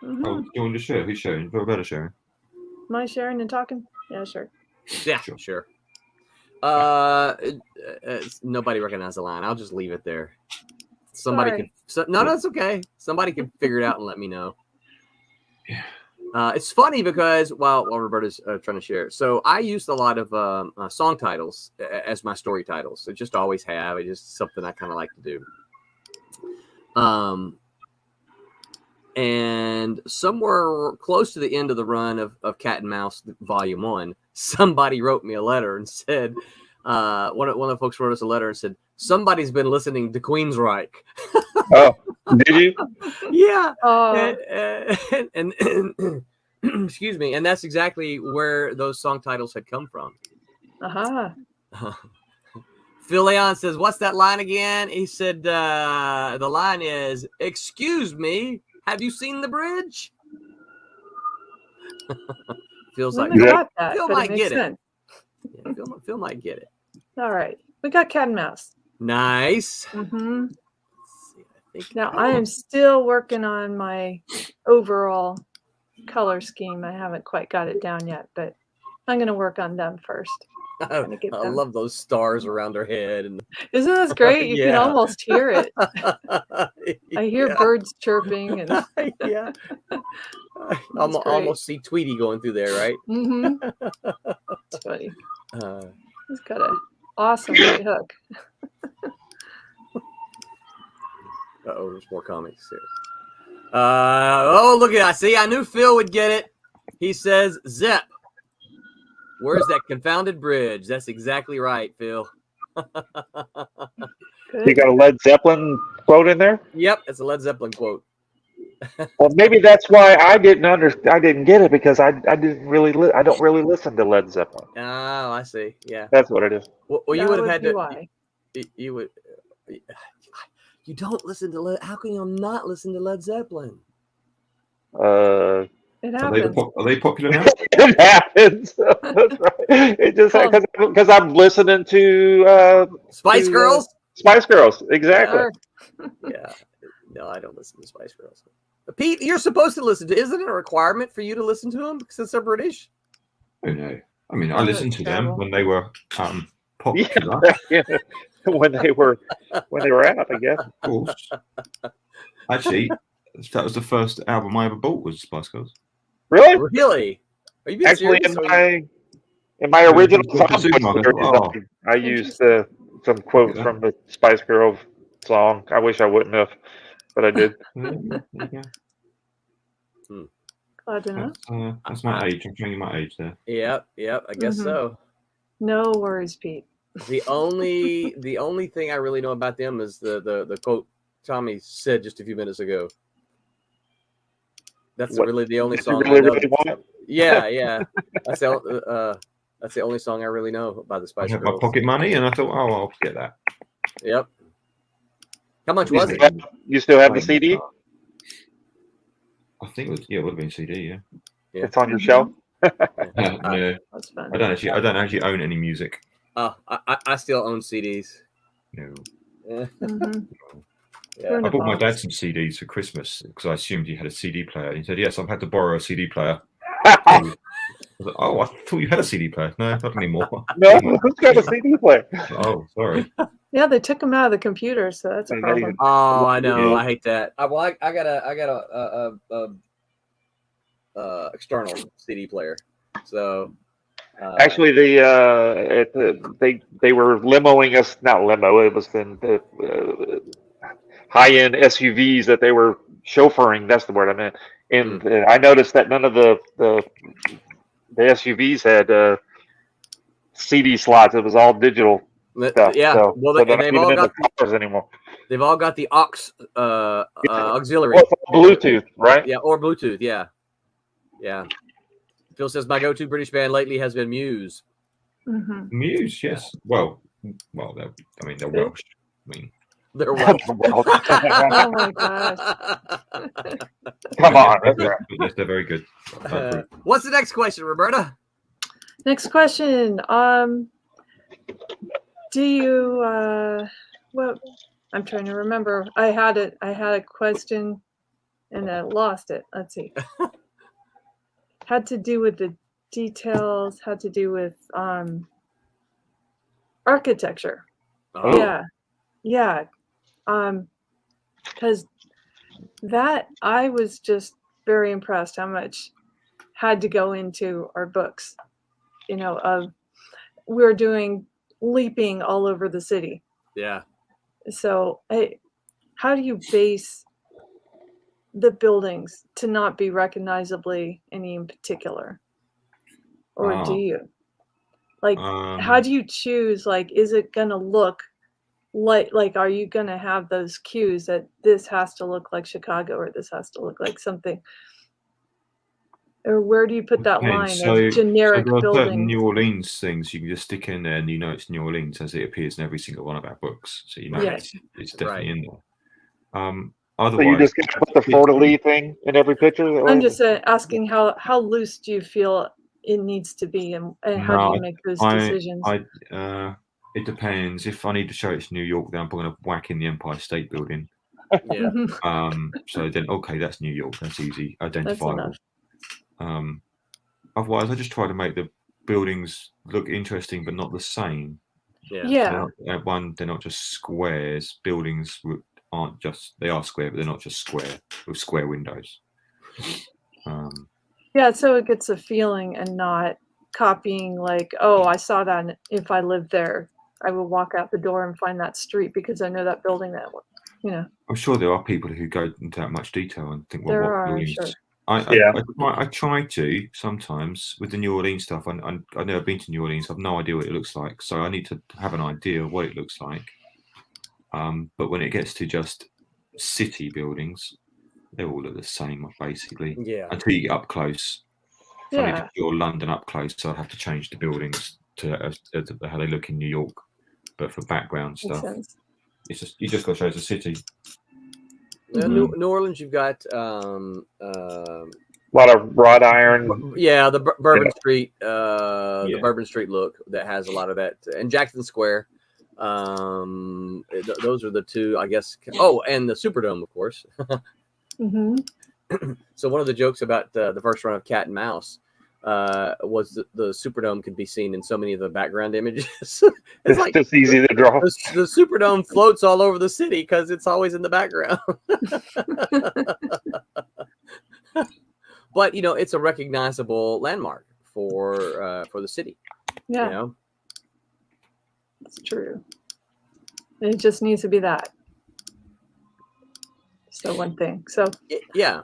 Mm-hmm. Oh, you want to share? Who's sharing? Roberta sharing. Am I sharing and talking? Yeah, sure. Yeah, sure. Nobody recognized the line. I'll just leave it there. Somebody can. No, that's okay. Somebody can figure it out and let me know. Yeah. It's funny because while Roberta's trying to share, so I used a lot of song titles as my story titles. So just always have. It's just something I kind of like to do. And somewhere close to the end of the run of Cat and Mouse Volume 1, somebody wrote me a letter and said, one of the folks wrote us a letter and said, somebody's been listening to Queensryche. Oh, did you? Yeah. Oh, And excuse me. And that's exactly where those song titles had come from. aha. Phil Leon says, what's that line again? He said, the line is, excuse me, have you seen the bridge? Feels like Wouldn't have got that, Phil but might it makes get it. sense. Yeah, Phil might get it. All right. We got cat and mouse. Nice. Mm-hmm. Let's see, I think Now, I am still working on my overall color scheme. I haven't quite got it down yet, but I'm going to work on them first. I get them. love those stars around her head. And Isn't this great? You can Yeah. almost hear it. I hear Yeah. birds chirping. And Yeah. great. Almost see Tweety going through there, right? Mm-hmm. It's funny. Uh, He's got an awesome right hook. oh, there's more comics here. Oh, look at that. See, I knew Phil would get it. He says, Zep. Where's that confounded bridge? That's exactly right, Phil. You got a Led Zeppelin quote in there? Yep, it's a Led Zeppelin quote. Well, maybe that's why I didn't get it, because I don't really listen to Led Zeppelin. Oh, I see. Yeah. That's what it is. Well, you That would have would had be to. why. You would. You don't listen to Led. How can you not listen to Led Zeppelin? Uh, It Are they, happens. are they popular now? it happens. That's right. It just because I'm listening to Spice Girls. Spice Girls, exactly. Sure. Yeah. No, I don't listen to Spice Girls. Pete, you're supposed to listen to. Isn't it a requirement for you to listen to them since they're British? Oh, no. I mean, I listened to them terrible. when they were popular, Yeah. when they were out, I guess. of course. Actually, that was the first album I ever bought, was Spice Girls. Really? Really? Are you being Actually, serious? in my original Go to the song supermarket. series, Oh. I used some quotes from the Spice Girls song. I wish I wouldn't have, but I did. Yeah. Glad to know. That's my age. I'm showing you my age there. Yep. I guess Mhm. so. No worries, Pete. The only thing I really know about them is the quote Tommy said just a few minutes ago. That's What? really the only You song I really, know. really want it? Yeah. That's the only song I really know about the I Spice had my Girls. pocket money, and I thought, oh, I'll get that. Yep. How much was it? You still have the CD? I think it would have been CD. Yeah. It's on your shelf. No, That's fun. I don't actually own any music. Oh, I still own CDs. No. Mhm. Yeah. I bought my dad some CDs for Christmas because I assumed he had a CD player. And he said, "Yes, I've had to borrow a CD player." I was like, "Oh, I thought you had a CD player." No, not anymore. No, who's got a CD player? Oh, sorry. Yeah, they took them out of the computer, so that's a problem. Oh, I know. Yeah. I hate that. I got a external CD player. So Actually, they were limoing us. Not limo. It was the high-end SUVs that they were chauffeuring. That's the word I meant. And I noticed that none of the SUVs had CD slots. It was all digital stuff. yeah. So, Well, so they've they're not all even in got the cars anymore. they've all got the auxiliary. Well, it's all Bluetooth, right? Yeah, or Bluetooth. Yeah. Phil says my go-to British band lately has been Muse. Mm-hmm. Muse, yes. Well, they're Welsh. I mean, They're well. Oh my gosh. Come on, that's right. yes, they're very good. What's the next question, Roberta? Next question. Do you well, I'm trying to remember. I had a question and I lost it. Let's see. Had to do with the details, had to do with architecture. Oh. Yeah. Because that I was just very impressed how much had to go into our books, of we're doing leaping all over the city. Yeah. So how do you base the buildings to not be recognizably any in particular? Or do you? Like, how do you choose, like, is it going to look like, are you going to have those cues that this has to look like Chicago or this has to look like something? Or where do you put that line of generic there are certain buildings? New Orleans things you can just stick in there, and it's New Orleans as it appears in every single one of our books. So Yes. it's definitely in there. So you just gonna put the fleur-de-lis thing in every picture? I'm just asking how loose do you feel it needs to be, and how do you make those decisions? It depends. If I need to show it's New York, then I'm going to whack in the Empire State Building. Yeah. So then, okay, that's New York. That's easy, identifiable. Otherwise, I just try to make the buildings look interesting, but not the same. Yeah. They're not just squares. Buildings they are square, but they're not just square with square windows. Yeah, so it gets a feeling and not copying like, oh, I saw that, and if I lived there, I would walk out the door and find that street because I know that building that way. I'm sure there are people who go into that much detail and think, well, There what are, buildings? sure. I try to sometimes with the New Orleans stuff. I've never been to New Orleans. I've no idea what it looks like, so I need to have an idea of what it looks like. But when it gets to just city buildings, they all look the same basically. Yeah. Until you get up close. If I need Yeah. to draw London up close, so I have to change the buildings to how they look in New York. But for background Makes stuff, sense. it's just you just got to show it's a city. New Orleans, you've got a lot of wrought iron. Yeah, the Bourbon Yeah. Street, the Bourbon Street look that has a lot of that, and Jackson Square. Those are the two, I guess. Oh, and the Superdome, of course. Mm-hmm. So one of the jokes about the first run of Cat and Mouse was that the Superdome could be seen in so many of the background images. It's like just easy to draw. The Superdome floats all over the city because it's always in the background. But it's a recognizable landmark for the city. Yeah, it's true. It just needs to be that. So one thing. So yeah.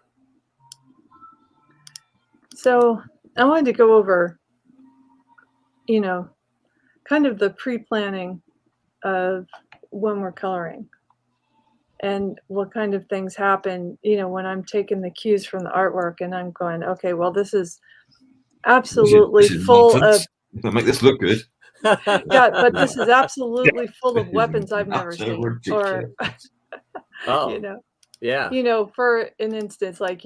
So I wanted to go over, kind of the pre-planning of when we're coloring and what kind of things happen, when I'm taking the cues from the artwork and I'm going, okay, well, this is absolutely This is full nonsense. of. Don't make this look good. Yeah, but this is absolutely full of weapons I've never Utter seen. ridiculous. Oh, yeah. For an instance, like,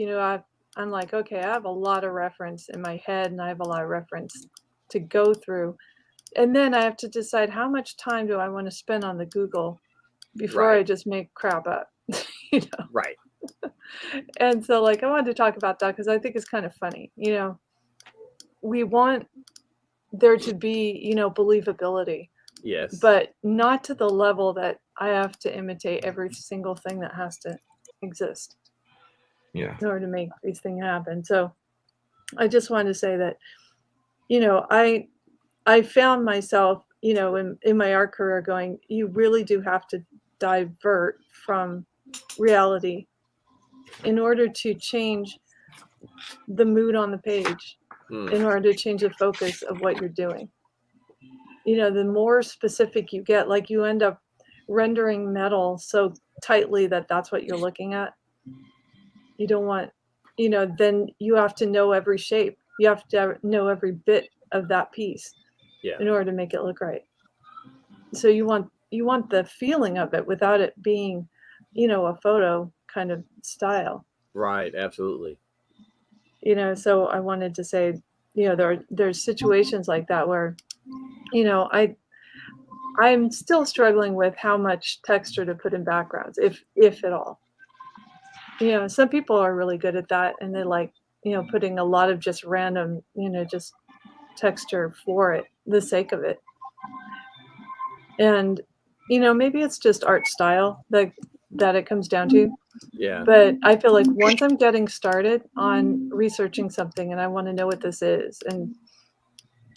I'm like, okay, I have a lot of reference in my head and I have a lot of reference to go through. And then I have to decide how much time do I want to spend on the Google before I just make crap up, Right. And so, like, I wanted to talk about that because I think it's kind of funny. We want there to be, believability. Yes. But not to the level that I have to imitate every single thing that has to exist. Yeah. In order to make these things happen. So I just wanted to say that, I found myself, in my art career going, you really do have to divert from reality in order to change the mood on the page, in order to change the focus of what you're doing. The more specific you get, like you end up rendering metal so tightly that that's what you're looking at. You don't want, then you have to know every shape. You have to know every bit of that piece in order to make it look right. So you want the feeling of it without it being, a photo kind of style. Right. Absolutely. So I wanted to say, there's situations like that where, I'm still struggling with how much texture to put in backgrounds, if at all. Some people are really good at that and they like, putting a lot of just random, just texture for it, the sake of it. And, maybe it's just art style. Like that it comes down to. Yeah. But I feel like once I'm getting started on researching something and I want to know what this is,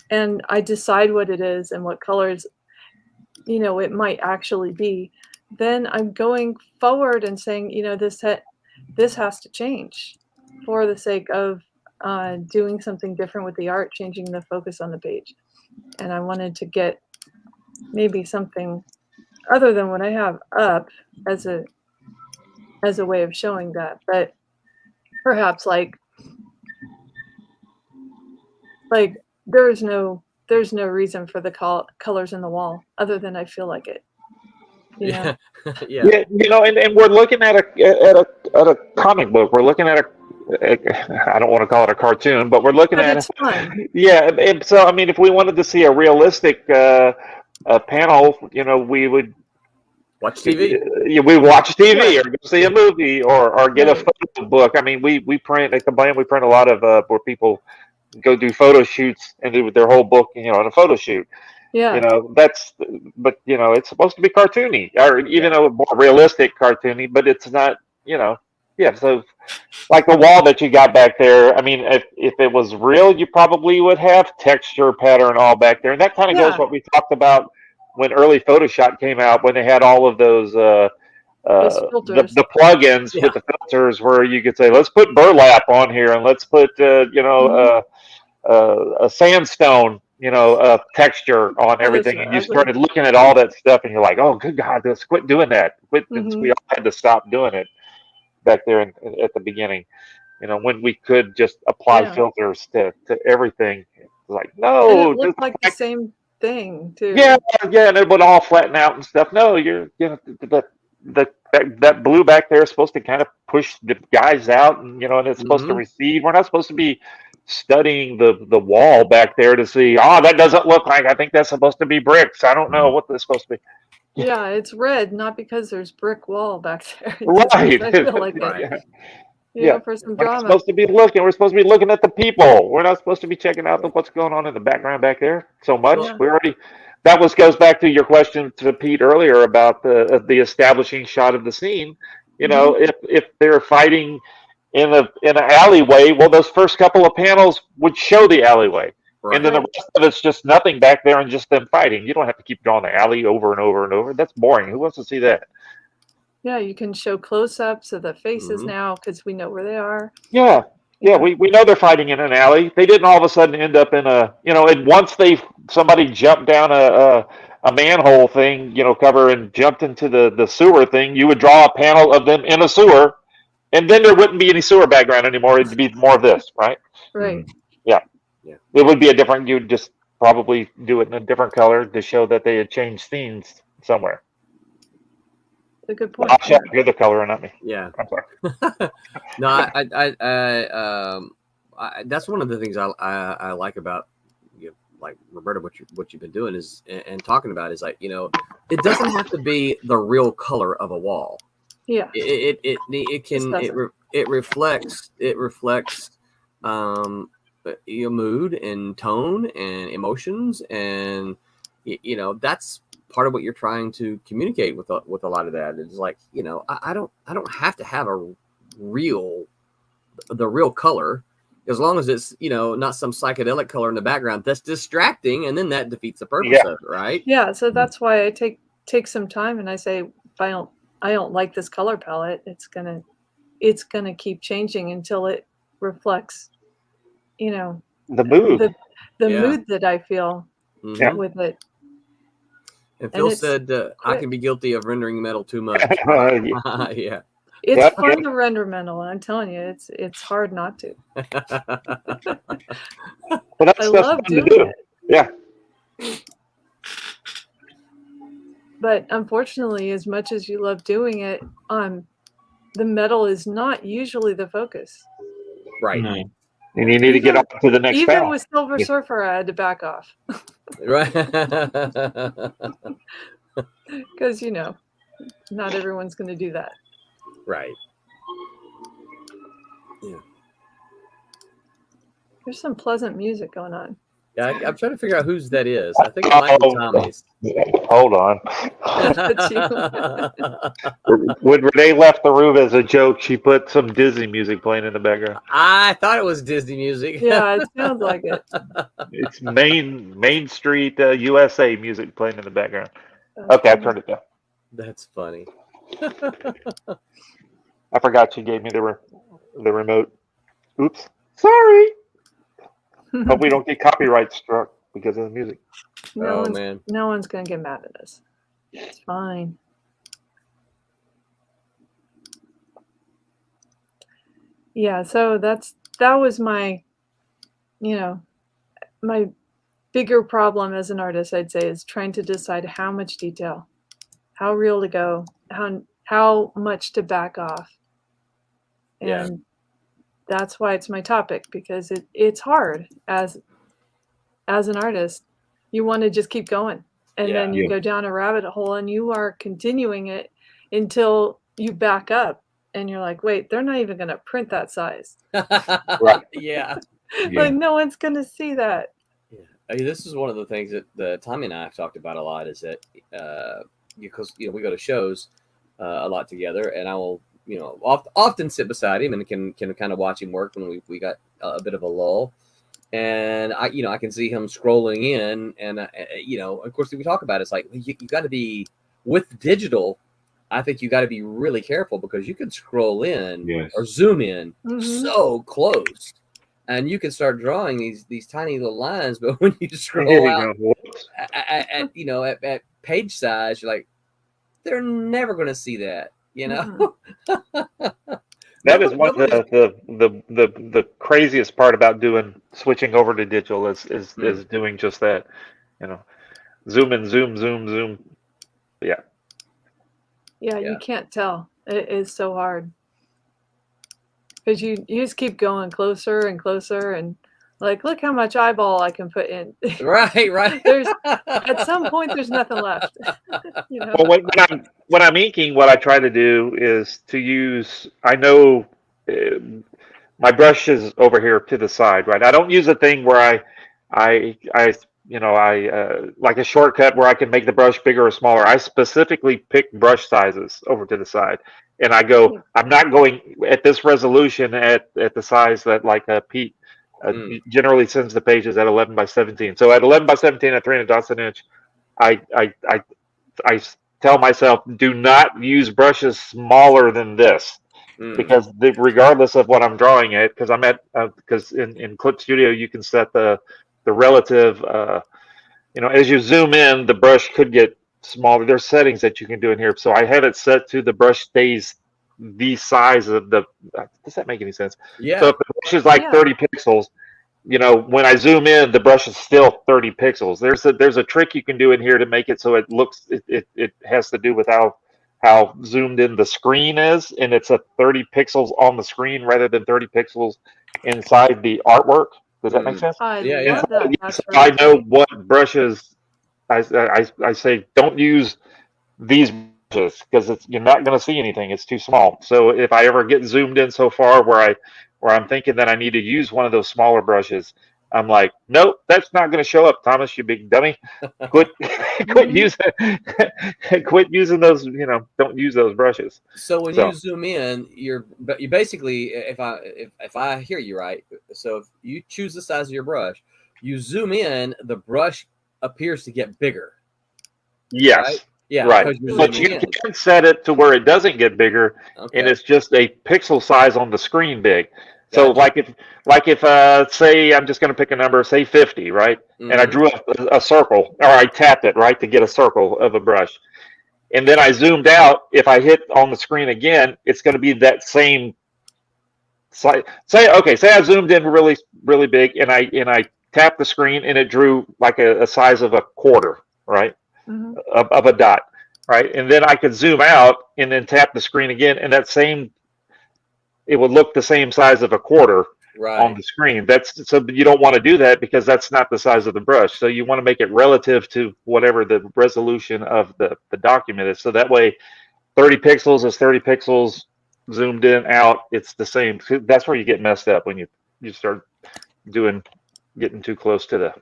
and I decide what it is and what colors, you know, it might actually be, then I'm going forward and saying, you know, this has to change for the sake of doing something different with the art, changing the focus on the page. And I wanted to get maybe something other than what I have up as a way of showing that, but perhaps like there's no reason for the colors in the wall other than I feel like it. You know? Yeah. Yeah, you know, and we're looking at a comic book. We're looking at I don't want to call it a cartoon, but we're looking But at it's fun. Yeah, and so I mean, if we wanted to see a realistic panel, you know, we would Watch TV. we watch TV Right. or go see a movie or get a Right. photo book. I mean, we print at Combine. We print a lot of where people go do photo shoots and do their whole book, you know, in a photo shoot. Yeah. You know, but you know, it's supposed to be cartoony or even a more realistic cartoony, but it's not. You know, yeah. So like the wall that you got back there, I mean, if it was real, you probably would have texture pattern all back there, and that kind of goes Yeah. what we talked about when early Photoshop came out, when they had all of those filters. the plugins with the filters, where you could say, let's put burlap on here, and let's put you know a sandstone, you know, texture on everything, and you started looking at all that stuff, and you're like, oh, good God, let's quit doing that. Quit. We all had to stop doing it back there at the beginning, you know, when we could just apply filters to everything. It's like, And no, it looked like the same thing too. yeah, and it would all flatten out and stuff. No, you know, that blue back there is supposed to kind of push the guys out, and you know, and it's supposed to recede. We're not supposed to be studying the wall back there to see, oh, that doesn't look like, I think that's supposed to be bricks. I don't know what that's supposed to be. Yeah, it's red, not because there's brick wall back there. It's Right. I feel like it. You know, for some We're not drama. supposed to be looking. We're supposed to be looking at the people. We're not supposed to be checking out what's going on in the background back there so much. Yeah. We already. That goes back to your question to Pete earlier about the establishing shot of the scene. You know, if they're fighting in an alleyway, well, those first couple of panels would show the alleyway. Right. And then the rest of it's just nothing back there and just them fighting. You don't have to keep drawing the alley over and over and over. That's boring. Who wants to see that? Yeah, you can show close-ups of the faces now because we know where they are. Yeah. Yeah, we know they're fighting in an alley. They didn't all of a sudden end up in a, you know, and once somebody jumped down a manhole thing, you know, cover and jumped into the sewer thing, you would draw a panel of them in a sewer, and then there wouldn't be any sewer background anymore. It'd be more of this, right? Right. Yeah. It would be you'd just probably do it in a different color to show that they had changed scenes somewhere. A good point. I'll check. You're the color and not me. Yeah. I'm sorry. No, that's one of the things I like about, you know, like Roberta, what you've been doing is and talking about is like, you know, it doesn't have to be the real color of a wall. Yeah. It reflects your mood and tone and emotions, and you know, that's part of what you're trying to communicate with a lot of that. It's like, you know, I don't have to have the real color, as long as it's, you know, not some psychedelic color in the background that's distracting, and then that defeats the purpose of it, right? Yeah, so that's why I take some time and I say, if I don't like this color palette, it's gonna keep changing until it reflects, you know, the mood, the mood that I feel with it. And Phil said, I can be guilty of rendering metal too much. Yeah. It's fun to render metal, and I'm telling you, it's hard not to. But I love doing it. Yeah. But unfortunately, as much as you love doing it, the metal is not usually the focus. Right. No. And you need to get up to the next Even panel. with Silver Surfer, I had to back off. Right. Because, you know, not everyone's going to do that. Right. Yeah. There's some pleasant music going on. Yeah, I'm trying to figure out whose that is. I think it might be Tommy's. Hold on. When Renee left the room as a joke, she put some Disney music playing in the background. I thought it was Disney music. Yeah, it sounds like it. It's Main Street USA music playing in the background. Okay, I turned it down. That's funny. I forgot she gave me the remote. Oops. Sorry. Hope we don't get copyright struck because of the music. No Man. one's gonna get mad at us. It's fine. Yeah, so that was my, my bigger problem as an artist, I'd say, is trying to decide how much detail, how real to go, how much to back off. And that's why it's my topic, because it's hard as an artist. You want to just keep going, and then you go down a rabbit hole, and you are continuing it until you back up and you're like, wait, they're not even going to print that size. Right. Yeah. Like, no one's going to see that. Yeah. I mean, this is one of the things that Tommy and I have talked about a lot, is that because we go to shows a lot together, and I will often sit beside him and can kind of watch him work when we got a bit of a lull. And I can see him scrolling in, and of course we talk about it, it's like you got to be with digital. I think you got to be really careful, because you can scroll in or zoom in so close, and you can start drawing these tiny little lines. But when you scroll out at page size, you're like, they're never going to see that. That is one of the craziest part about switching over to digital is doing just that. Zoom in, zoom. Yeah. Yeah, you can't tell. It is so hard, because you just keep going closer and closer, and like, look how much eyeball I can put in. Right. There's at some point there's nothing left. Well, when I'm inking, what I try to do is to use. I know my brush is over here to the side, right? I don't use a thing where I like a shortcut where I can make the brush bigger or smaller. I specifically pick brush sizes over to the side, and I go, I'm not going at this resolution at the size that like Pete generally sends the pages at 11 by 17. So at 11 by 17 at 300 dots an inch, I tell myself, do not use brushes smaller than this. Because regardless of what I'm drawing at, because because in Clip Studio you can set the relative, as you zoom in, the brush could get smaller. There's settings that you can do in here. So I have it set to the brush stays the size of the. Does that make any sense? Yeah. So if the brush is like 30 pixels, when I zoom in, the brush is still 30 pixels. There's a trick you can do in here to make it so it looks. It has to do with how zoomed in the screen is, and it's a 30 pixels on the screen rather than 30 pixels inside the artwork. Does that make sense? I Yeah. love that. That's I know what brushes. I say don't use these brushes because you're not going to see anything. It's too small. So if I ever get zoomed in so far where I'm thinking that I need to use one of those smaller brushes, I'm like, nope, that's not going to show up, Thomas, you big dummy. Quit using those. Don't use those brushes. So when you zoom in, you basically, if I hear you right, so if you choose the size of your brush, you zoom in, the brush appears to get bigger. Yes. Right? Yeah. Right. But you can set it to where it doesn't get bigger, and it's just a pixel size on the screen big. So like if say I'm just going to pick a number, say 50, right? And I drew a circle, or I tapped it, right, to get a circle of a brush. And then I zoomed out. If I hit on the screen again, it's going to be that same size. Say I zoomed in really, really big, and I tapped the screen, and it drew like a size of a quarter, right, of a dot, right? And then I could zoom out and then tap the screen again, and it would look the same size of a quarter on the screen. So you don't want to do that because that's not the size of the brush. So you want to make it relative to whatever the resolution of the document is. So that way 30 pixels is 30 pixels zoomed in, out. It's the same. That's where you get messed up when you start getting too close to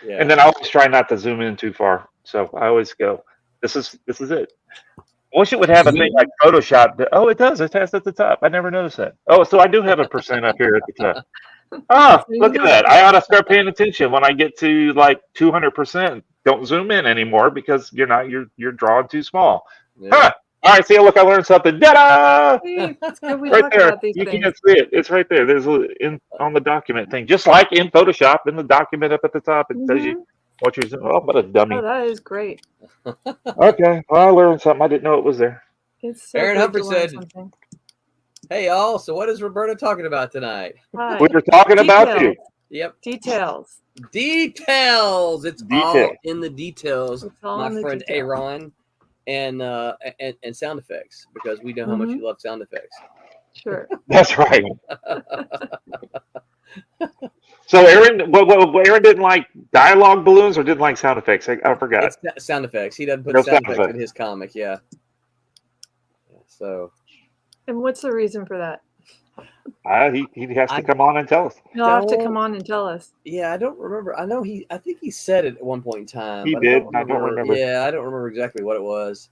Yeah. And then I always try not to zoom in too far. So I always go, this is it. I wish it would have a thing like Photoshop. Oh, it does. It has at the top. I never noticed that. Oh, so I do have a percent up here at the top. Ah, look at that. I ought to start paying attention when I get to like 200%. Don't zoom in anymore because you're drawing too small. Yeah. Huh. All right, see, look, I learned something. Ta-da! It's good we Right talk there. about these You things. can't see it. It's right there. There's on the document thing. Just like in Photoshop, in the document up at the top, it tells you what you're doing. Oh, what a dummy. Oh, that is great. Okay, well, I learned something. I didn't know it was there. It's so Aaron good Humphrey to learn said, something. "Hey, y'all. So what is Roberta talking about tonight?" Hi. We were talking about you. Yep. Details. Details. It's all Detail. in the details, It's all my in the friend details. Aaron, and sound effects, because we know how much you love sound effects. Sure. That's right. So Aaron, Aaron didn't like dialogue balloons or didn't like sound effects? I forgot. It's sound effects. He doesn't put No sound sound effects effects. in his comic. Yeah. So And what's the reason for that? He has to come on and tell us. You'll have to come on and tell us. yeah, I don't remember. I know I think he said it at one point in time. He but did. I don't remember. Yeah, I don't remember exactly what it was.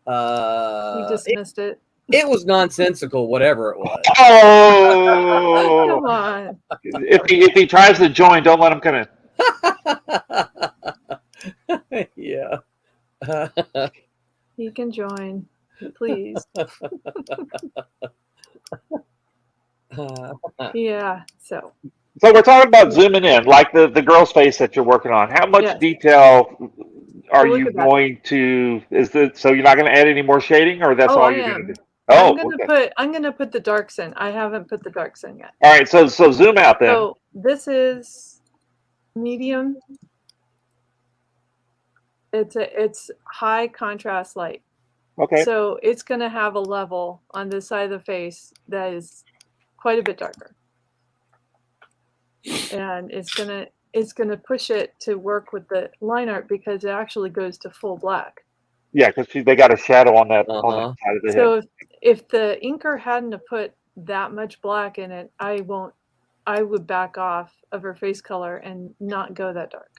You dismissed it. It was nonsensical, whatever it was. Oh, Come on. if he tries to join, don't let him come in. Yeah. You can join, please. Yeah. So So we're talking about zooming in, like the girl's face that you're working on. How much Yes. detail are Look you at that. going to? So you're not going to add any more shading, or that's Oh, all I you're am. going to do? Oh, I'm gonna put the darks in. I haven't put the darks in yet. All right. So zoom out then. So this is medium. It's high contrast light. Okay. So it's gonna have a level on this side of the face that is quite a bit darker. And it's gonna push it to work with the line art because it actually goes to full black. Yeah, because they got a shadow on that side of the head. So if the inker hadn't have put that much black in it, I would back off of her face color and not go that dark.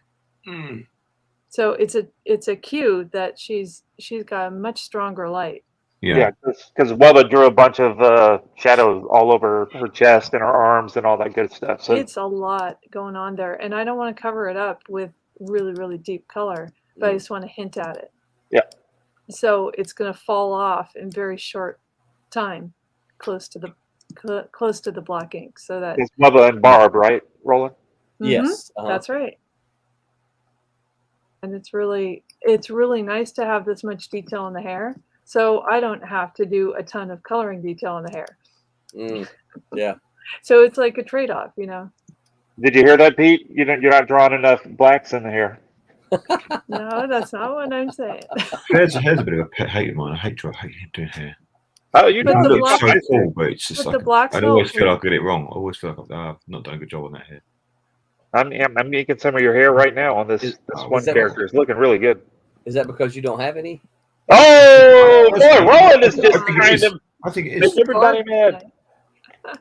So it's a cue that she's got a much stronger light. Yeah, because Wubba drew a bunch of shadows all over her chest and her arms and all that good stuff. So It's a lot going on there, and I don't want to cover it up with really, really deep color, but I just want to hint at it. Yeah. So it's going to fall off in very short time, close to the black ink, so that it's Wubba and Barb, right, Roland? Yes. that's right. And it's really nice to have this much detail in the hair, so I don't have to do a ton of coloring detail in the hair. Yeah. So it's like a trade-off, you know. Did you hear that, Pete? You're not drawing enough blacks in the hair. No, that's not what I'm saying. Hair's a bit of a pet hate of mine. I hate doing hair. Oh, you But know, the It black- looks so cool, but it's just but like the blacks I always help feel with- I get it wrong. I always feel like I've not done a good job on that hair. I'm making some of your hair right now on this one that- character. It's looking really good. Is that because you don't have any? Oh, boy, Roland is just trying to I think it make is. everybody mad.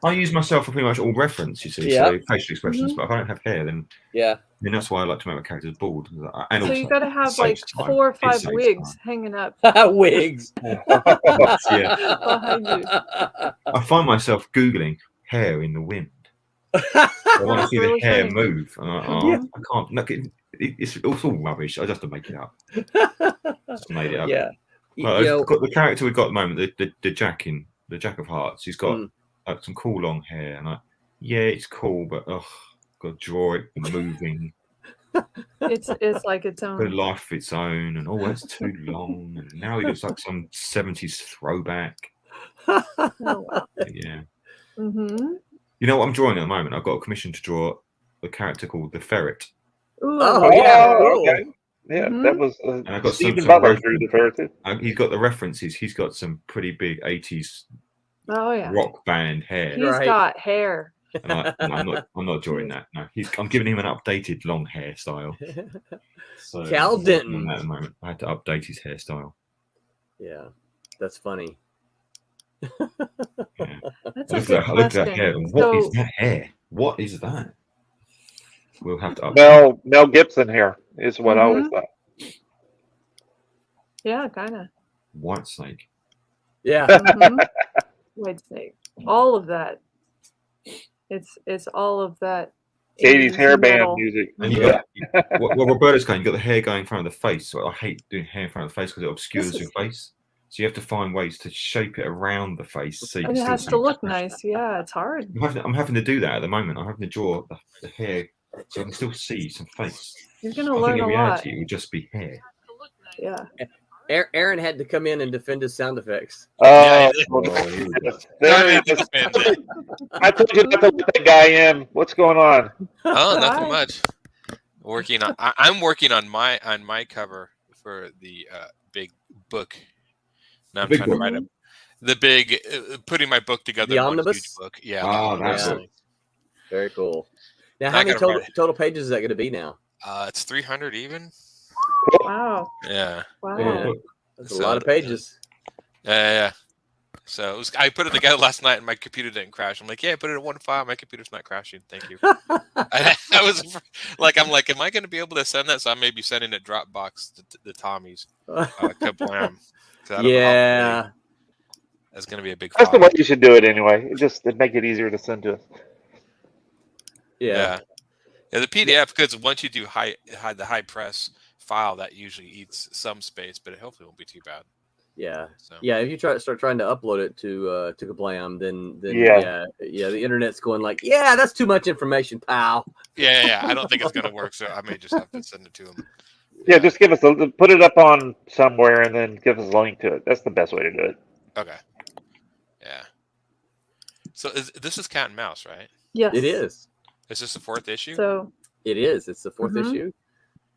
I use myself for pretty much all reference, you see, Yeah. so facial expressions. But if I don't have hair, then Yeah. that's why I like to make my characters bald. And So also, you got to have it like saves time. 4 or It 5 saves wigs time. hanging up Wigs. Yeah. behind you. I find myself Googling hair in the wind. I want to That's see really the hair funny. move. And I can't. Look, it's all rubbish. I just have to make it up. Just made it up. Yeah. Well, You know, I've got the character we've got at the moment, the Jack of Hearts. He's got like some cool long hair, and it's cool, but got to draw it moving. It's like its Got a own. life of its own, and it's too long. And now he looks like some 70s throwback. Oh, wow. Yeah. Mm-hmm. You know what I'm drawing at the moment? I've got a commission to draw a character called the Ferret. Ooh, Oh, yeah. okay. Yeah, Mhm. that was And I got Stephen some Butler reference- drew the ferret too. He's got the references. He's got some pretty big 80s Oh yeah. rock band hair. He's Right. got hair. And I'm not drawing that. No, I'm giving him an updated long hairstyle. So Cal I'm Denton. doing that at the moment. I had to update his hairstyle. Yeah. That's funny. Yeah. That's I a looked good at that hair. question. And what is So that hair? What is that? we'll have to update. Mel Gibson here is what I always thought. Yeah, kind of. White Snake. Yeah. White Snake. All of that. It's all of that. 80s hair band metal. music. And you got what Roberta's going. You got the hair going in front of the face. So I hate doing hair in front of the face because it obscures your face. So you have to find ways to shape it around the face. So you And can it still has see to look nice. Yeah, it's hard. I'm having to do that at the moment. I'm having to draw the hair so I can still see some face. You're gonna I learn think in a reality lot. it would just be hair. Yeah. Aaron had to come in and defend his sound effects. Oh, I need to defend it. I told you not to let that guy in. What's going on? Oh, nothing much. I'm working on my cover for the big book. Now I'm trying to write the big putting my book together. The in one omnibus? huge book. Yeah. Oh, that's Yeah. Very cool. Now, how I many gotta total pages is that going to be now? It's 300 even. Wow. Yeah. Wow. Yeah. That's a So, lot of pages. Yeah. So I put it together last night, and my computer didn't crash. I'm like, yeah, I put it in one file. My computer's not crashing. Thank you. I was like, am I going to be able to send that? So I may be sending it Dropbox to the Tommies. Kablam. Yeah. That's going to be a big That's file. the way you should do it anyway. It'd make it easier to send to us. Yeah. Yeah, the PDF, because once you do the high press file, that usually eats some space, but it hopefully won't be too bad. Yeah. So. Yeah. If you start trying to upload it to Kablam, then Yeah. the internet's going like, yeah, that's too much information, pal. Yeah. I don't think it's going to work, so I may just have to send it to him. Yeah, just put it up on somewhere and then give us a link to it. That's the best way to do it. Okay. Yeah. So this is Cat and Mouse, right? Yes. It is. Is this the 4th issue? So It is. It's the 4th issue.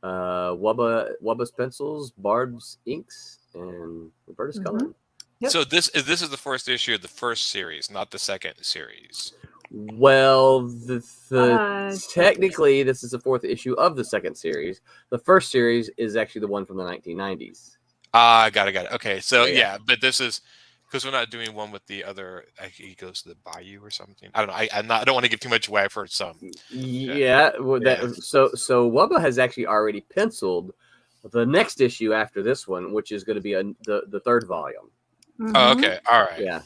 Wubba's pencils, Barb's inks, and Roberta's coloring. Yep. So this is the 4th issue of the first series, not the 2nd series. Well, technically, technically. this is the 4th issue of the 2nd series. The first series is actually the one from the 1990s. Got it. Okay, so Yeah. but this is because we're not doing one with the other. He goes to the bayou or something. I don't know. I don't want to give too much away. I've heard some. Yeah. Well, so Wubba has actually already penciled the next issue after this one, which is going to be the 3rd volume. Oh, okay. All right. Yeah.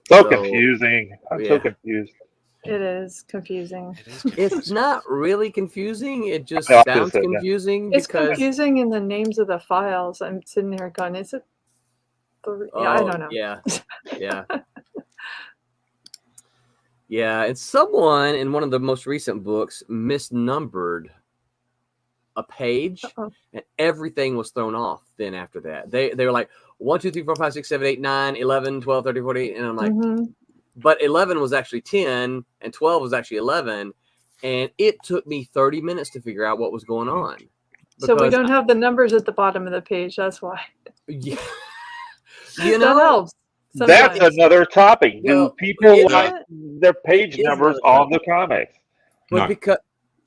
So confusing. I'm so confused. It is confusing. It's not really confusing. It just No, sounds confusing. It's because confusing in the names of the files. I'm sitting there going, is it? I don't know. Yeah. Yeah. And someone in one of the most recent books misnumbered a page, and everything was thrown off. Then after that, they were like 1, 2, 3, 4, 5, 6, 7, 8, 9, 11, 12, 13, 14, and I'm like, but 11 was actually 10, and 12 was actually 11, and it took me 30 minutes to figure out what was going on. So we don't have the numbers at the bottom of the page. That's why. Yeah. That helps. That's sometimes. another topic. Do people you know like their page numbers on the comics? But No. because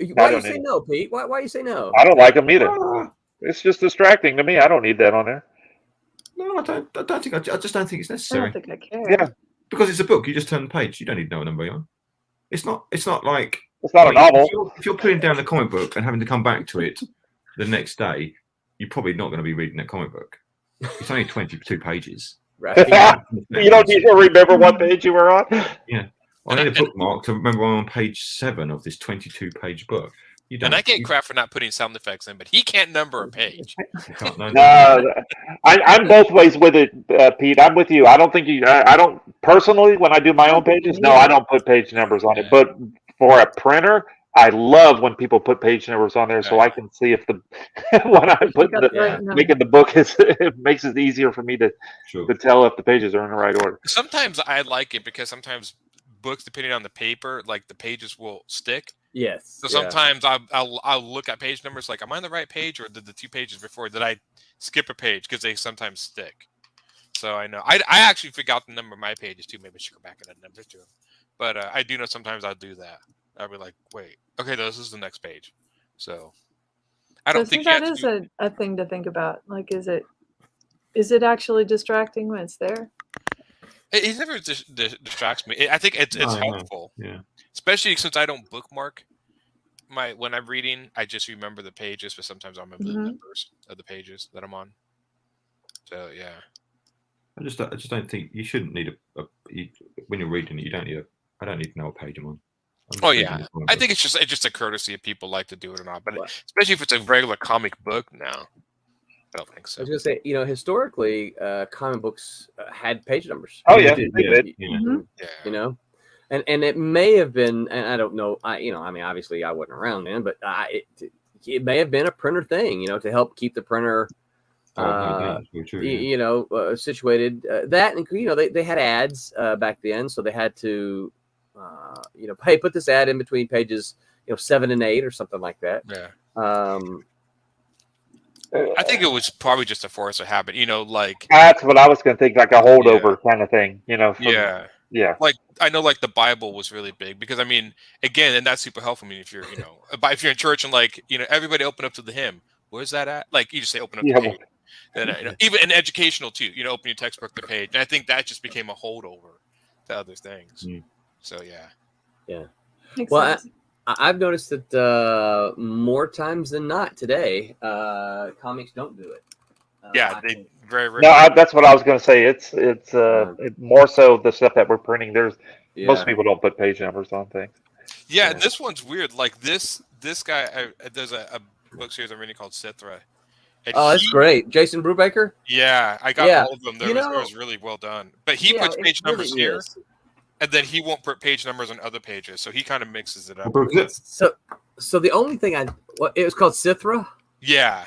I why you don't say need- no, Pete? Why you say no? I don't like them either. It's just distracting to me. I don't need that on there. No, I don't think. I just don't think it's I necessary. don't think I care. Yeah, Because it's a book. You just turn the page. You don't need to know what number you're on. It's not like it's not a novel. If you're putting down the comic book and having to come back to it the next day, you're probably not going to be reading that comic book. It's only 22 pages. Right. You don't need to remember what page you were on. Yeah. I need a bookmark to remember I'm on page 7 of this 22-page book. You don't. And I get crap for not putting sound effects in, but he can't number a page. You can't know. I'm both ways with it, Pete. I'm with you. I don't think I don't personally when I do my own pages. No, I don't put page numbers on it. But for a printer, I love when people put page numbers on there, so I can see if the when I put making the book it makes it easier for me to tell if the pages are in the right order. Sometimes I like it because sometimes books, depending on the paper, like the pages will stick. Yes. So sometimes I'll look at page numbers, like, am I on the right page, or did the 2 pages before, did I skip a page? Because they sometimes stick. So I know. I actually forgot the number of my pages too. Maybe I should go back and add numbers to them. But I do know sometimes I'll do that. I'll be like, wait, okay, this is the next page. So I don't think that is a thing to think about. Like, is it actually distracting when it's there? It never distracts me. I think it's helpful. Yeah. Especially since I don't bookmark. when I'm reading, I just remember the pages, but sometimes I remember the numbers of the pages that I'm on. So yeah. I just don't think you shouldn't need when you're reading it. You don't need I don't need to know what page I'm on. Oh yeah, I think it's just a courtesy if people like to do it or not. But especially if it's a regular comic book, no, I don't think so. I was gonna say, historically, comic books had page numbers. Oh yeah, they did. You know, and it may have been, and I don't know. I mean, obviously I wasn't around then, but it may have been a printer thing, to help keep the printer. Situated that, and they had ads back then, so they had to hey, put this ad in between pages 7 and 8 or something like that. I think it was probably just a force of habit, like that's what I was gonna think, like a holdover kind of thing, yeah. Like I know, like the Bible was really big because I mean, again, and that's super helpful. I mean, if you're if you're in church and like everybody open up to the hymn, where's that at? Like you just say open up the page. And even in educational too, open your textbook, the page, and I think that just became a holdover to other things. So yeah. Well, I've noticed that more times than not today, comics don't do it. They very rarely. No, that's what I was going to say. It's more so the stuff that we're printing. Most people don't put page numbers on things. Yeah, and this one's weird. Like this guy, there's a book series I'm reading called Sithra. That's great. Jason Brubaker? Yeah, I got all of them. It was really well done. But he puts page numbers here, and then he won't put page numbers on other pages. So he kind of mixes it up. So the only thing it was called Sithra? Yeah.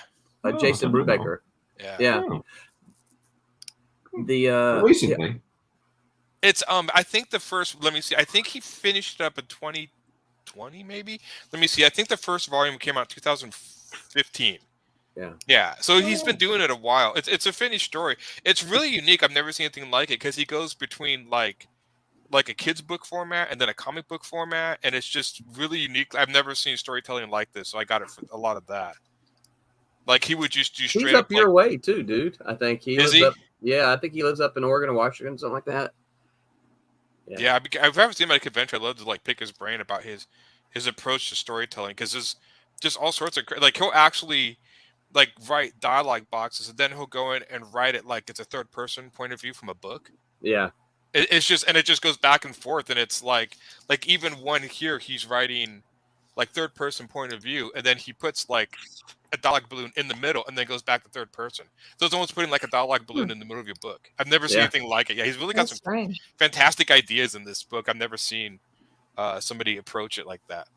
Jason Brubaker. Yeah. Recently? It's I think the first, let me see. I think he finished it up in 2020 maybe. Let me see. I think the first volume came out 2015. Yeah. So he's been doing it a while. It's a finished story. It's really unique. I've never seen anything like it because he goes between like a kid's book format and then a comic book format, and it's just really unique. I've never seen storytelling like this, so I got it for a lot of that. Like he would just do straight He's up your like, way too, dude. I think he is lives he? up. Yeah, I think he lives up in Oregon or Washington, something like that. Yeah, I've ever seen him at a convention. I love to like pick his brain about his approach to storytelling because there's just all sorts of like he'll actually like write dialogue boxes and then he'll go in and write it like it's a third person point of view from a book. Yeah, it just goes back and forth, and it's like even one here he's writing like third person point of view, and then he puts like a dialogue balloon in the middle and then goes back to third person. So it's almost putting like a dialogue balloon in the middle of your book. I've never seen anything like it. Yeah, he's really got some fantastic ideas in this book. I've never seen somebody approach it like that.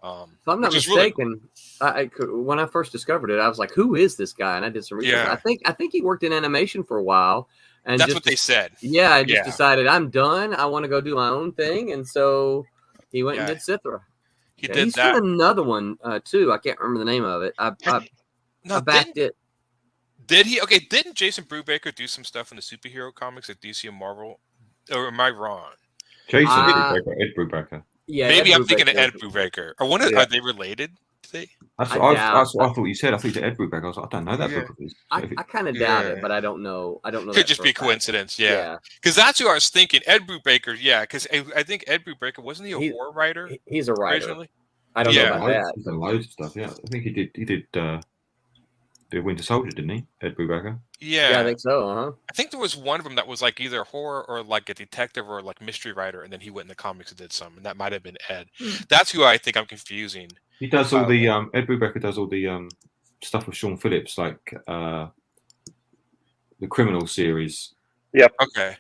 If I'm not mistaken, really... when I first discovered it, I was like, "Who is this guy?" And I did some research. Yeah. I think he worked in animation for a while, and that's what they said. Yeah, I just decided I'm done. I want to go do my own thing, and so he went and did Sithra. He's done another one too. I can't remember the name of it. I backed it. Did he? Okay, didn't Jason Brubaker do some stuff in the superhero comics at DC and Marvel? Or am I wrong? Jason Brubaker, Ed Brubaker. Yeah, maybe I'm thinking of Ed Brubaker. Or are they related? That's what I thought you said. I thought you said Ed Brubaker. I was like, I don't know that book of his. I kind of doubt it, but I don't know. Could just be coincidence, because that's who I was thinking. Ed Brubaker, because I think Ed Brubaker, wasn't he a horror writer? He's a writer. Originally? I don't know about that. He's done loads of stuff. Yeah, I think he did Winter Soldier, didn't he? Ed Brubaker. Yeah, I think so. I think there was one of them that was like either horror or like a detective or like mystery writer, and then he went in the comics and did some, and that might have been Ed. That's who I think I'm confusing. He does all the Ed Brubaker does all the stuff with Sean Phillips, like the Criminal series. Yep. Okay.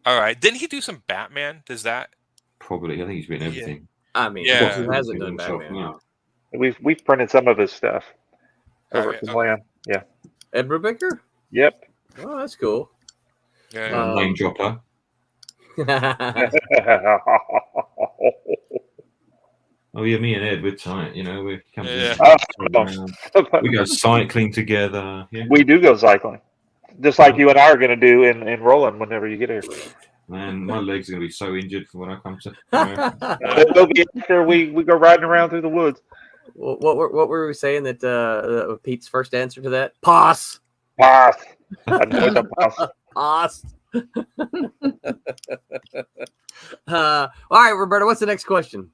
All right. Didn't he do some Batman? Does that? Probably. I think he's written everything. Yeah. I mean, who hasn't done Batman? Yeah. We've printed some of his stuff. Over at Glam. Yeah. Ed Brubaker? Yep. Oh, that's cool. Yeah. Name dropper. Oh yeah, me and Ed, we're tight. We we go cycling together. Yeah. We do go cycling, just like you and I are going to do in Roland whenever you get here. Man, my legs are going to be so injured when I come to. It'll be after we go riding around through the woods. What were we saying that Pete's first answer to that? Pos. Pos. I know the pos. Pos. All right, Roberta, what's the next question?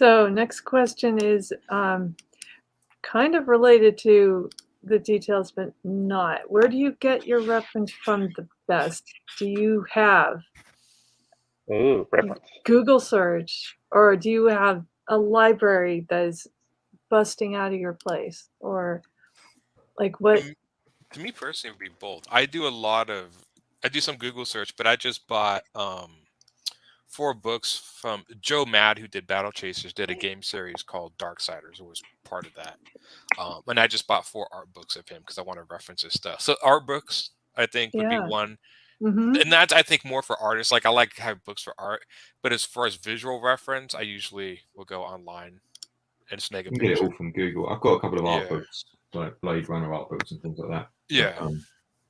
So next question is kind of related to the details, but not. Where do you get your reference from the best? Do you have Ooh, reference. Google search, or do you have a library that is busting out of your place, or like what? To me personally, it would be both. I do some Google search, but I just bought 4 books from Joe Mad, who did Battle Chasers, did a game series called Darksiders, who was part of that. And I just bought 4 art books of him because I want to reference his stuff. So art books, I think, would be Yeah. one. Mm-hmm. And that's, I think, more for artists. Like, I like to have books for art, but as far as visual reference, I usually will go online and snag a You can get it picture. all from Google. I've got a couple of art Yeah. books, like Blade Runner art books and things like that. Yeah. But,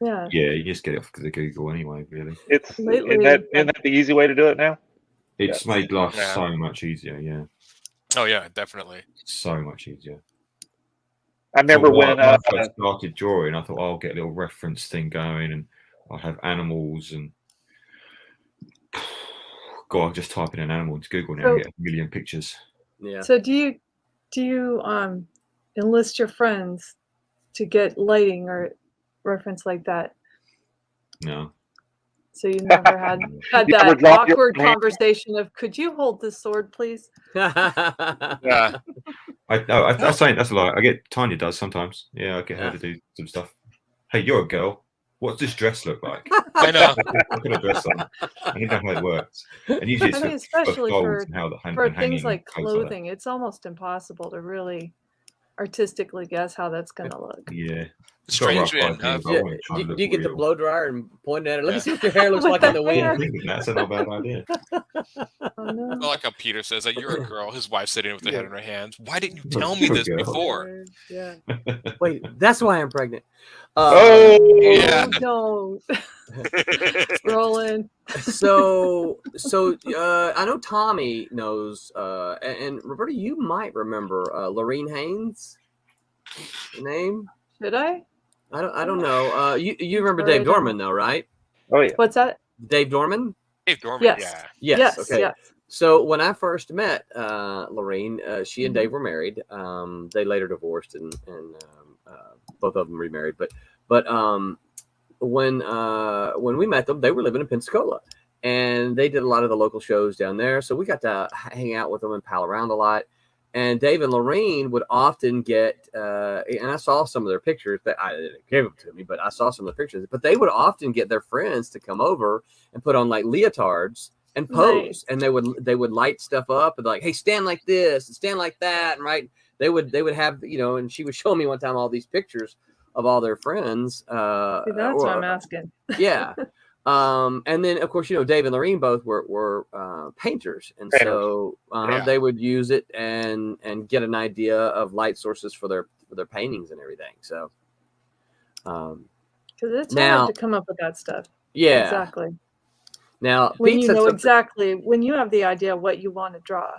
Yeah. yeah, you just get it off the Google anyway, really. It's Lately, isn't that the easy way to do it now? It's made life Yeah. so much easier, yeah. Oh, yeah, definitely. So much easier. I remember when I first started drawing, I thought, I'll get a little reference thing going and I'll have animals and God, I'll just type in an animal into Google now and get a million pictures. Yeah. So do you enlist your friends to get lighting or reference like that? No. So you never had You that never dropped your awkward hand? conversation of, could you hold this sword, please? Yeah. I'm saying that's a lie. I get Tanya does sometimes. Yeah, I get her to do some stuff. Hey, you're a girl. What's this dress look like? I know. What kind of dress on? I need to know how it works. And usually it's I mean, especially folds and how the for and things hanging like and clothes like that. clothing, it's almost impossible to really artistically guess how that's going to look. Yeah. Strangely enough, Do you get the blow dryer and point at it? Let me see what your hair looks like in the Yeah, wind. that's not a bad idea. Oh, no. like how Peter says that you're a girl, his wife's sitting with her head in her hands. Why didn't you You're tell me a this girl. before? Yeah. Wait, that's why I'm pregnant. Yeah. Oh, don't. Scrolling. So I know Tommy knows, and Roberta, you might remember Lorene Haynes. The name? Should I? I don't know. You remember Dave Dorman though, right? Oh yeah. What's that? Dave Dorman? Dave Dorman, Yes. yeah. Yes. Yes. Okay. Yes. So when I first met Lorene, she and Mhm. Dave were married. They later divorced and both of them remarried. But when we met them, they were living in Pensacola, and they did a lot of the local shows down there. So we got to hang out with them and pal around a lot. And Dave and Lorene would often get, and I saw some of their pictures. That I didn't give them to me, but I saw some of the pictures. But they would often get their friends to come over and put on like leotards and pose, Nice. and they would light stuff up and like, hey, stand like this and stand like that, and right. They would have, and she would show me one time all these pictures of all their friends. See, that's what I'm asking. Yeah. And then of course, Dave and Lorene both were painters, and so Yeah. they would use it and get an idea of light sources for their paintings and everything. So, Because it's now- hard to come up with that stuff. yeah. Exactly. Now, When Pete you said know something- exactly, when you have the idea what you want to draw,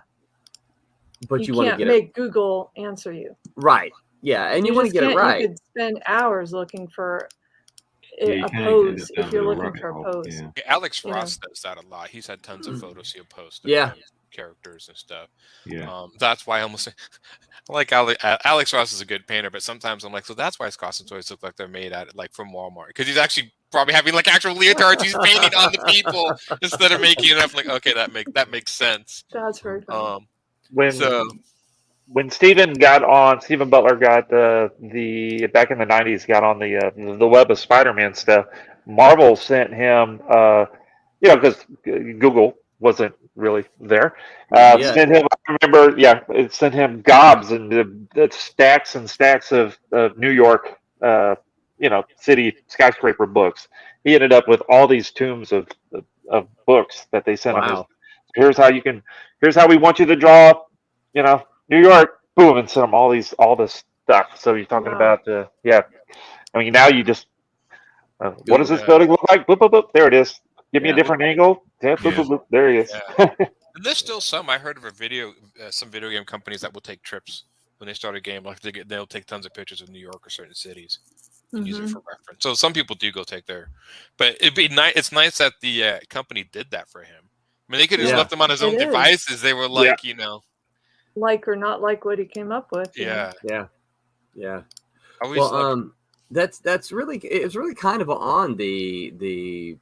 but you want to can't get make Google answer you. it right. Yeah, and you want to just get it can't- right. You could spend hours looking for Yeah, you a can end pose up if down you're a looking rabbit for a hole, pose. yeah. Yeah, Alex Yeah. Ross does that a lot. He's had tons of photos he'll post. Of Yeah. his characters and stuff. Yeah. That's why I almost like Alex Ross is a good painter, but sometimes I'm like, so that's why his costumes always look like they're made at like from Walmart, because he's actually probably having like actual leotards he's painting on the people instead of making it up. Like, okay, that makes sense. That's very funny. When Steven Butler got the back in the 90s, got on the web of Spider-Man stuff, Marvel sent him, because Google wasn't really there. Sent him, I remember, it sent him gobs and the stacks and stacks of New York, city skyscraper books. He ended up with all these tombs of books that they sent him. Wow. Here's how we want you to draw, New York, boom, and send them all this stuff. So you're talking about, I mean, now you just, what does this building look like? Boop, boop, boop. There it is. Give me a different angle. Yeah, boop, boop, boop. There he is. And there's still some. I heard of some video game companies that will take trips when they start a game. Like they'll take tons of pictures of New York or certain cities and use it for reference. So some people do go take but it'd be nice. It's nice that the company did that for him. I mean, they could have just left them on his own devices. They were like, like or not like what he came up with. you know? Yeah. Yeah. I always Well, loved that's really, it's really kind of on the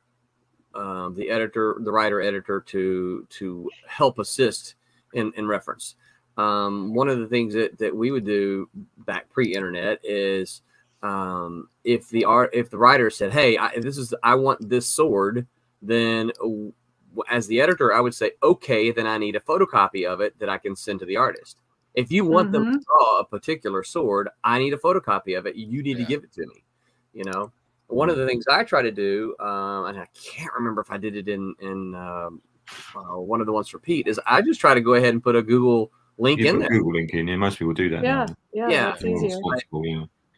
editor, the writer editor to help assist in reference. One of the things that we would do back pre-internet is if the writer said, "Hey, I want this sword," then as the editor, I would say, "Okay, then I need a photocopy of it that I can send to the artist." If you want them to draw a particular sword, I need a photocopy of it. You need to give it to me. You know, one of the things I try to do, and I can't remember if I did it in one of the ones for Pete, is I just try to go ahead and put a Google link in there. Google link in. Yeah, most people do that. Yeah, now. yeah, that's easier.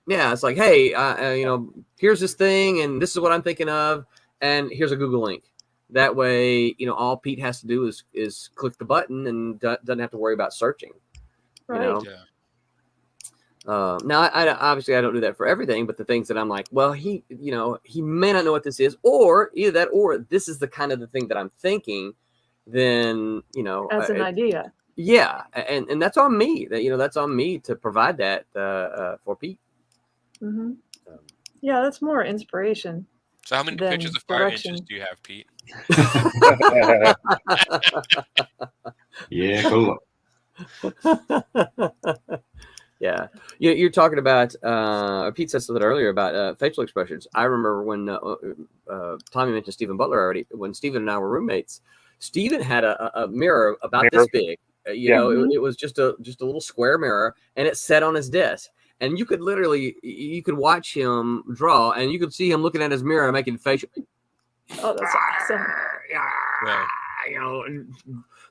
Yeah, it's like, hey, here's this thing, and this is what I'm thinking of, and here's a Google link. That way, all Pete has to do is click the button and doesn't have to worry about searching. Right. You know. Now, I obviously I don't do that for everything, but the things that I'm like, well, he may not know what this is, or either that, or this is the kind of the thing that I'm thinking. Then as an idea. Yeah, and that's on me. That's on me to provide that for Pete. Mm-hmm. Yeah, that's more inspiration. So how many pictures of fire engines do you have, Pete? Yeah, cool. Yeah, you're talking about. Pete said something earlier about facial expressions. I remember when Tommy mentioned Stephen Butler already. When Stephen and I were roommates, Stephen had a mirror about this big. It was just a little square mirror, and it sat on his desk. And you could watch him draw, and you could see him looking at his mirror making facial. Oh, that's awesome. Yeah.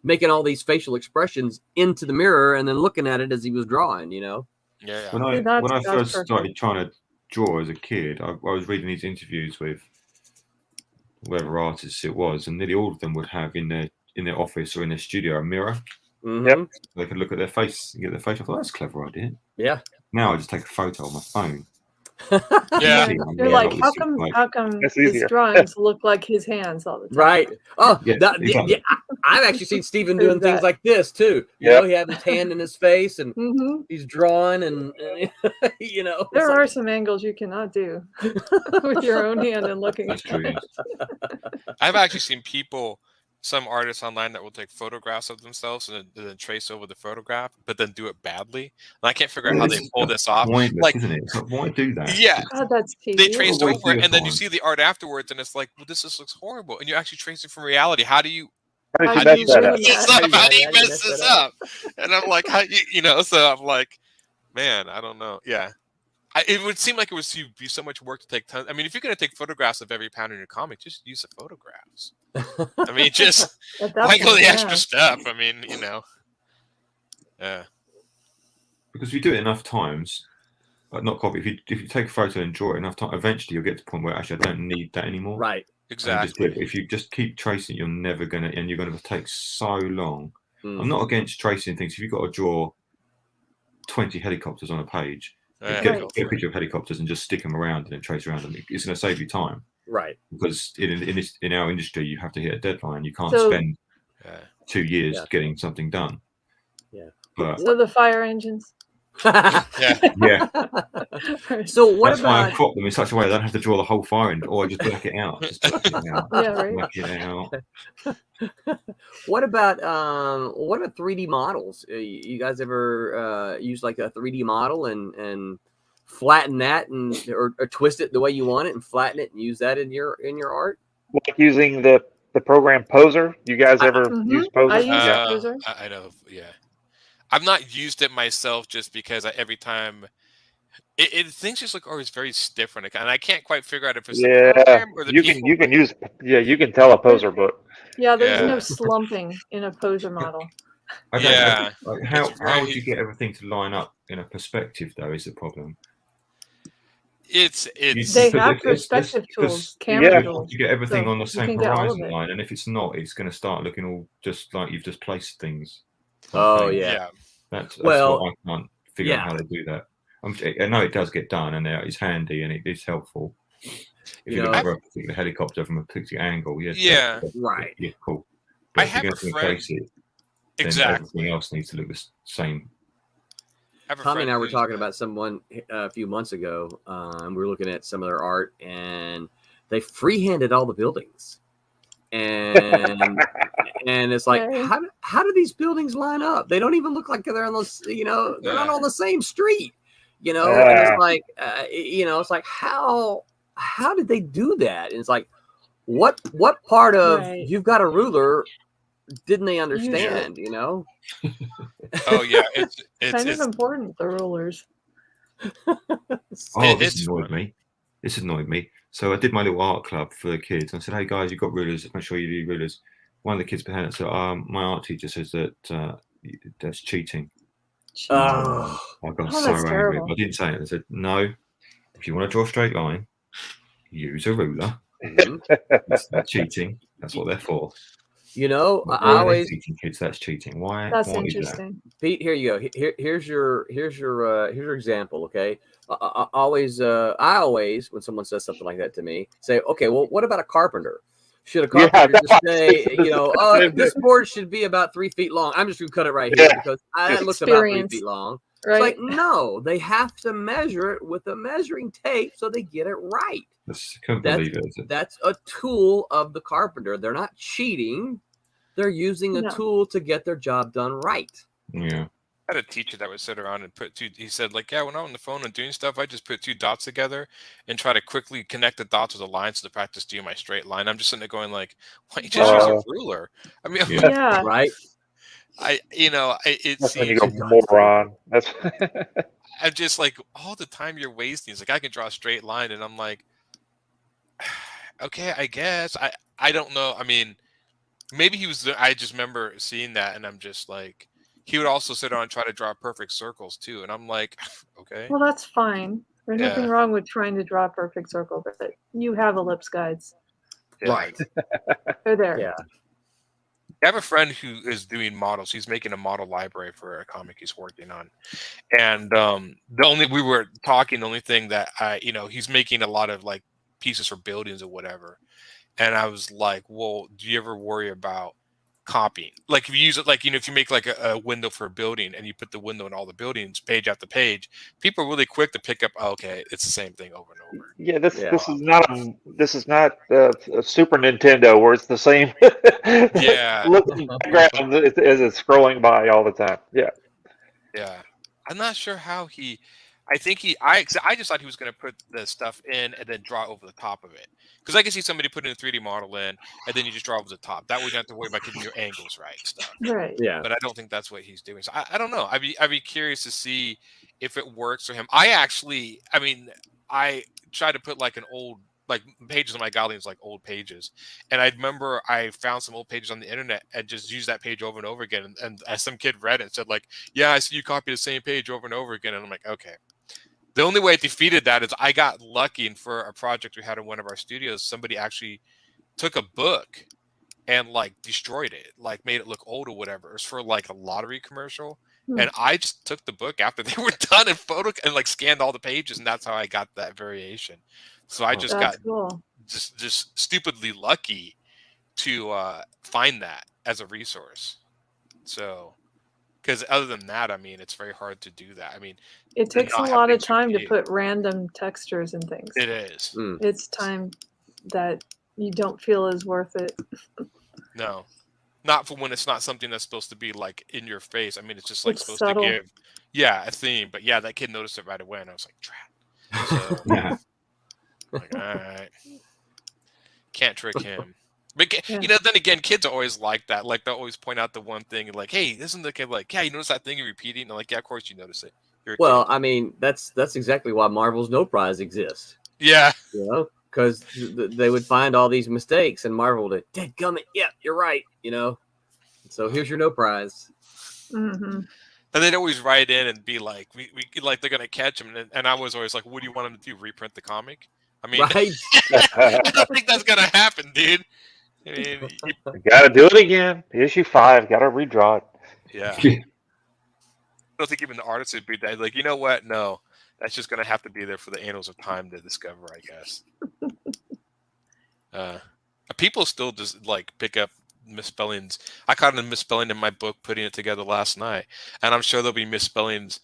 Making all these facial expressions into the mirror, and then looking at it as he was drawing. Yeah. When I first started trying to draw as a kid, I was reading these interviews with whatever artists it was, and nearly all of them would have in their office or in their studio a mirror. Mm-hmm. Yep. They could look at their face and get their face. I thought that's a clever idea. Yeah. Now I just take a photo on my phone. Yeah. You're like, how come his drawings look like his hands all the time? Right. Oh, Yeah, exactly. I've actually seen Stephen doing things like this too. He had his hand in his face and he's drawing, and there are some angles you cannot do with your own hand and looking. That's true. Yes. I've actually seen some artists online that will take photographs of themselves and then trace over the photograph, but then do it badly. And I can't figure out how they pull this off. Like, isn't it? Why do that? Yeah, God, that's they traced over it, and then you see the art afterwards, and it's like, well, this looks horrible. And you actually trace it from reality. How do you mess this up? And I'm like, so I'm like, man, I don't know. Yeah. It would seem like it would be so much work to take tons. I mean, if you're going to take photographs of every panel in your comic, just use the photographs. I mean, just why go the extra step? I mean, Yeah. Because if you do it enough times, not copy. If you take a photo and draw it enough time, eventually you'll get to the point where actually I don't need that anymore. Right. Exactly. If you just keep tracing, you're never going to, and you're going to take so long. I'm not against tracing things. If you've got to draw 20 helicopters on a page, get a picture of helicopters and just stick them around and then trace around them. It's going to save you time. Right. Because in our industry, you have to hit a deadline. You can't spend 2 years getting something done. Yeah. But so the fire engines. Yeah. So what That's why I crop them in such a way I don't have to draw the whole fire engine, or I just black it out. Yeah, right. Black it out. What about 3D models? You guys ever use like a 3D model and flatten that or twist it the way you want it and flatten it and use that in your art? Like using the program Poser. You guys ever use Poser? I use Poser. I know. Yeah. I've not used it myself just because every time things just look always very different, and I can't quite figure out if it's the program or the people. You can tell a Poser book. Yeah, there's no slumping in a Poser model. How would you get everything to line up in a perspective though? Is the problem? They have perspective tools, camera tools. You get everything on the same all horizon line, and if it's not, it's going to start looking all just like you've just placed things. Oh yeah. That's what I can't figure out how to do that. I know it does get done, and it's handy and it's helpful. If you look for a particular helicopter from a particular angle, right, yeah, cool. I have a friend, Exactly. everything else needs to look the same. I have a Tommy and friend I were who's, talking about someone a few months ago, and we were looking at some of their art, and they freehanded all the buildings, and it's like, Okay. how do these buildings line up? They don't even look like they're on those, they're not on the same street, and it's like, it's like how did they do that? And it's like, what part of Right. you've got a ruler didn't they understand? oh yeah, it's Kind of important, the rulers. This annoyed me. So I did my little art club for the kids. I said, "Hey guys, you've got rulers. Make sure you do rulers." One of the kids behind it said, "My art teacher says that that's cheating." Oh, I got Oh, so that's angry. terrible. I didn't say it. I said, "No, if you want to draw a straight line, use a ruler. mhm. It's not cheating. That's what they're for." I Why are they always, teaching kids that's cheating? Why? That's What is that? interesting. Pete, here you go. Here's your example. Okay, I always when someone says something like that to me, say, okay, well, what about a carpenter? Should a carpenter just say, this board should be about 3 feet long? I'm just gonna cut it right here because it looks about 3 feet long. Right? It's like, no, they have to measure it with a measuring tape so they get it right. I couldn't believe it. That's a tool of the carpenter. They're not cheating. They're using a tool to get their job done right. Yeah. I had a teacher that would sit around and he said, like, yeah, when I'm on the phone and doing stuff, I just put 2 dots together and try to quickly connect the dots with a line to practice doing my straight line. I'm just sitting there going like, why don't you just use a ruler? I mean, Yeah. Right. It That's when you seems go moron. That's I'm just like, all the time you're wasting. It's like, I can draw a straight line, and I'm like, okay, I guess. I don't know. I mean, maybe I just remember seeing that, and I'm just like, he would also sit down and try to draw perfect circles too, and I'm like, okay. Well, that's fine. There's nothing wrong with trying to draw a perfect circle, but you have ellipse guides. Yeah. Right. They're there. Yeah. I have a friend who is doing models. He's making a model library for a comic he's working on, and we were talking. The only thing that he's making a lot of like pieces for buildings or whatever, and I was like, well, do you ever worry about copying? Like if you use it, like if you make like a window for a building and you put the window in all the buildings, page after page, people are really quick to pick up. Oh, okay, it's the same thing over and over. Yeah, this is not a Super Nintendo where it's the same Yeah. looking background as it's scrolling by all the time. Yeah. Yeah. I'm not sure how I just thought he was going to put the stuff in and then draw over the top of it. Because I can see somebody putting a 3D model in and then you just draw over the top. That way you don't have to worry about getting your angles right and stuff. Right. Yeah. But I don't think that's what he's doing. So I don't know. I'd be curious to see if it works for him. I tried to put like an old like pages on my Guardians, like old pages. And I remember I found some old pages on the internet and just used that page over and over again. And as some kid read it and said like, yeah, I see you copy the same page over and over again. And I'm like, okay. The only way I defeated that is I got lucky, and for a project we had in one of our studios, somebody actually took a book and like destroyed it, like made it look old or whatever. It was for like a lottery commercial. And I just took the book after they were done and like scanned all the pages, and that's how I got that variation. So I just got cool. just stupidly lucky to find that as a resource. So, because other than that, I mean, it's very hard to do that. I mean, it takes a lot of time to put random textures and things. It is. It's time that you don't feel is worth it. No. Not for when it's not something that's supposed to be like in your face. I mean, it's just like It's supposed subtle. to give, a theme. But yeah, that kid noticed it right away, and I was like, "Drat." So, Yeah. like, all right, can't trick him. But then again, kids are always like that. Like they'll always point out the one thing, and like, "Hey, isn't the kid like, yeah, you notice that thing you're repeating?" And I'm like, "Yeah, of course you notice it." You're a Well, kid. I mean, that's exactly why Marvel's No Prize exists. Yeah. Because they would find all these mistakes, and Marvel would, dadgummit, yeah, you're right, So here's your No Prize. Mm-hmm. And they'd always write in and be like, "We like they're gonna catch him," and I was always like, "What do you want him to do? Reprint the comic?" I mean, Right? I don't think that's gonna happen, dude. I mean, You gotta do it again. Issue 5, gotta redraw it. yeah. I don't think even the artist would be that. Like, you know what? No, that's just gonna have to be there for the annals of time to discover, I guess. People still just like pick up misspellings. I caught a misspelling in my book putting it together last night, and I'm sure there'll be misspellings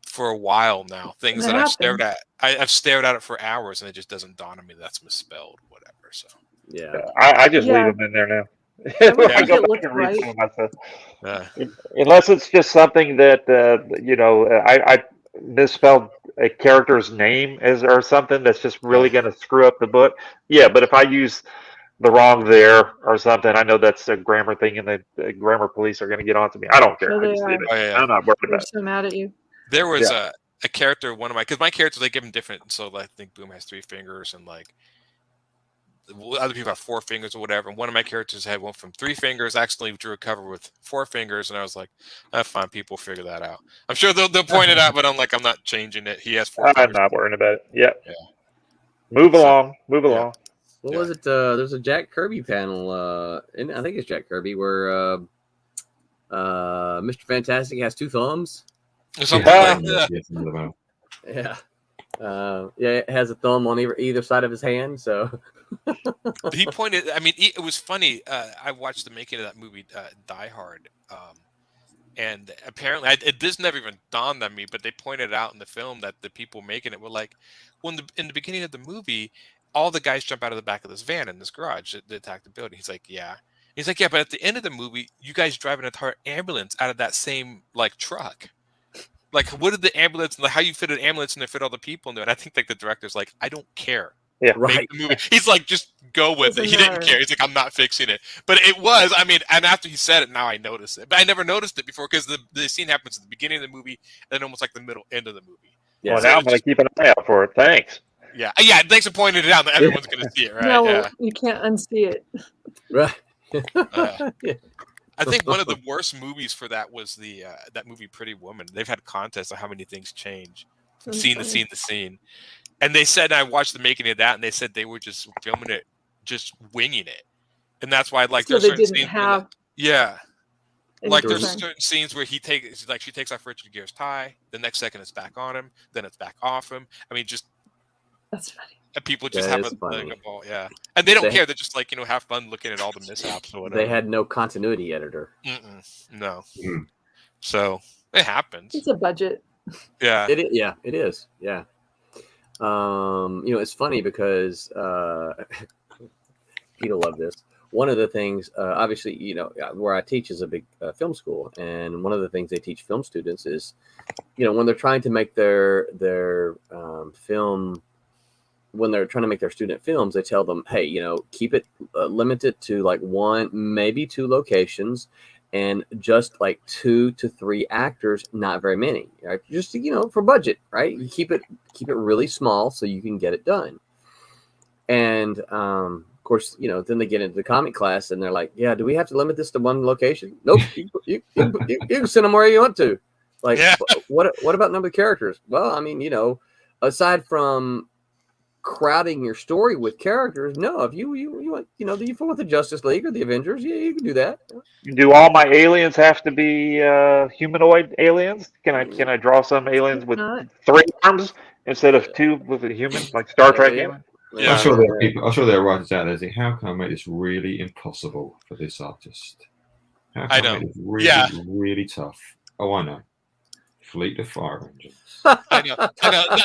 for a while now. Things that I've stared at. I've stared at it for hours, and it just doesn't dawn on me that's misspelled. Whatever. So Yeah, I just leave them in there now. I would I think go it back looked and read right. some of my stuff. Yeah. Unless it's just something that I misspelled a character's name as or something that's just really going to screw up the book. Yeah, but if I use the wrong there or something, I know that's a grammar thing, and the grammar police are going to get onto me. I don't care. So I they just leave are. it. Oh, yeah. I'm not worried They're about it. so mad at you. There was Yeah. a character, because my characters, they give them different. So I think Boom has 3 fingers, and like other people have 4 fingers or whatever. And one of my characters had one from 3 fingers, accidentally drew a cover with 4 fingers, and I was like, fine, people figure that out. I'm sure they'll point it out, but I'm not changing it. He has 4 I'm fingers. not worrying about it. Yeah. Yeah. Move So, along. Move yeah. along. What Yeah. was it? There's a Jack Kirby panel, and I think it's Jack Kirby, where Mr. Fantastic has 2 thumbs. Something Yeah. like that. Yeah. Yeah, it has a thumb on either side of his hand. So He pointed. I mean, it was funny. I watched the making of that movie, Die Hard, and apparently, this never even dawned on me. But they pointed out in the film that the people making it were like, well, in the beginning of the movie, all the guys jump out of the back of this van in this garage to attack the building. He's like, yeah. He's like, yeah, but at the end of the movie, you guys drive an entire ambulance out of that same truck. Like, what did the ambulance, how you fit an ambulance and fit all the people in there? And I think the director's like, I don't care. Yeah, right. Make the movie. He's like, just go with it. He didn't care. He's like, I'm not fixing it. But it was, and after he said it, now I notice it. But I never noticed it before because the scene happens at the beginning of the movie, then almost like the middle end of the movie. Yeah. Well, now I'm going to keep an eye out for it. Thanks. Yeah. Thanks for pointing it out. That everyone's going to see it, right? No, Yeah. you can't unsee it. Right. I think one of the worst movies for that was that movie Pretty Woman. They've had contests on how many things change from scene to scene to scene. And they said, I watched the making of that, and they said they were just filming it, just winging it. And that's why, So there's they certain didn't scenes have. there's certain scenes where she takes off Richard Gere's tie. The next second it's back on him. Then it's back off him. I mean, just that's funny. And people just That have is funny. a ball, yeah. And they don't care. They're just have fun looking at all the mishaps or whatever. They had no continuity editor. No. So it happens. It's a budget. Yeah. It is. Yeah. It's funny because Pete'll love this. One of the things, obviously, where I teach is a big film school, and one of the things they teach film students is, when they're trying to make their film, when they're trying to make their student films, they tell them, hey, keep it limited to 1, maybe 2 locations, and just 2 to 3 actors, not very many, right? Just for budget, right? You keep it really small so you can get it done. And of course, then they get into the comic class and they're like, yeah, do we have to limit this to 1 location? Nope. You can send them where you want to. What about number of characters? Well, aside from crowding your story with characters, no, if you want, do you want the Justice League or the Avengers? Yeah, you can do that. Do all my aliens have to be humanoid aliens? Can I draw some aliens with 3 arms instead of 2 with a human, like Star Trek alien? Yeah. I'm sure there are people. I'm sure there are writers out there saying, "How can I make this really impossible for this artist? How can I make this really, really tough?" Oh, I know. Fleet of fire engines. I know.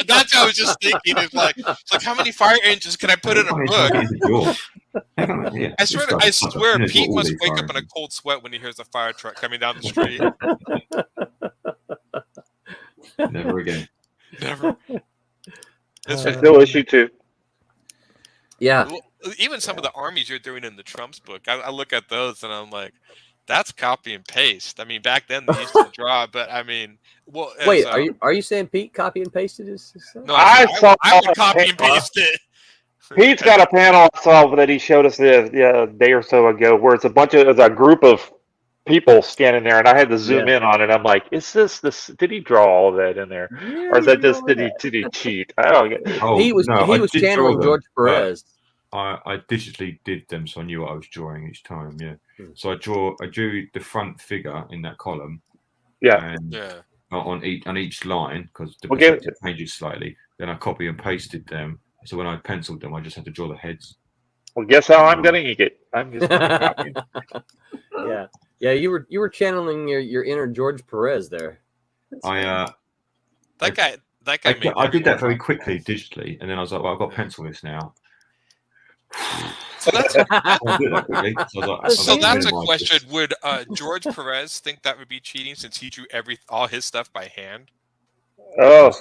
That's what I was just thinking. It's like how many fire engines can I put in a book? I swear, Pete must wake up in a cold sweat when he hears a fire truck coming down the street. Never again. Never. It's still issue 2. Yeah. Well, even some of the armies you're doing in the Trump's book, I look at those and I'm like, that's copy and paste. I mean, back then they used to draw, but wait, are you saying Pete copy and pasted his stuff? No, I would copy and paste it. Pete's got a panel I saw that he showed us a day or so ago, where it's a group of people standing there, and I had to zoom in on it. I'm like, is this? Did he draw all of that in there, or is that just did he cheat? I don't get it. He was channeling George Perez. I digitally did them, so I knew what I was drawing each time. Yeah, so I drew the front figure in that column. Yeah, and on each line, because the changes slightly. Then I copy and pasted them. So when I penciled them, I just had to draw the heads. Well, guess how I'm going to ink it? I'm just going to copy it. Yeah. You were channeling your inner George Perez there. I That guy made I did that very quickly digitally, and then I was like, well, I've got pencil this now. So that's I'll do that quickly. so that's a question. Would George Perez think that would be cheating since he drew all his stuff by hand? Oh,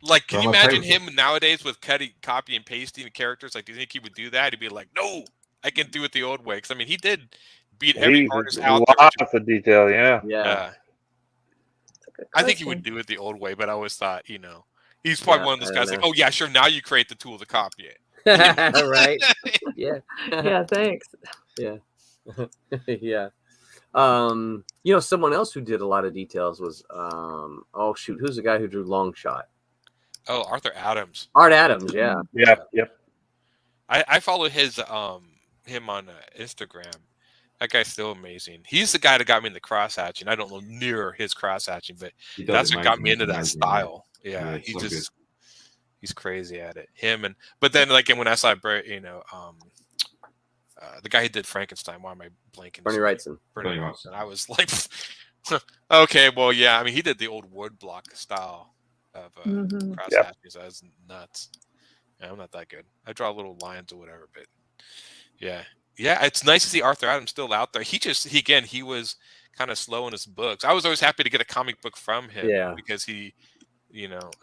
Like, can So you I'm imagine okay with him nowadays with copy and pasting the characters? Like, do you think he would do that? He'd be like, no, I can do it the old way. Because I mean, he did beat every he's artist out there. lots of detail. Yeah. Yeah. Good I think he question. would do it the old way, but I always thought, he's probably one of those guys like, oh yeah, sure. Now you create the tool to copy it. Right. Yeah. Yeah, thanks. Yeah. Yeah. Someone else who did a lot of details was who's the guy who drew Long Shot? Oh, Arthur Adams. Art Adams, yeah. Yeah. Yep. I follow him on Instagram. That guy's still amazing. He's the guy that got me into cross hatching. I don't know near his cross hatching, but that's what got me into that style. Yeah, he's crazy at it. But then like when I saw the guy who did Frankenstein. Why am I blanking? Bernie Wrightson. Bernie Wrightson. I was like, okay, well, yeah. I mean, he did the old wood block style of cross hatching. So that's nuts. Yeah, I'm not that good. I draw little lines or whatever, but yeah. Yeah, it's nice to see Arthur Adams still out there. He was kind of slow in his books. I was always happy to get a comic book from him because he,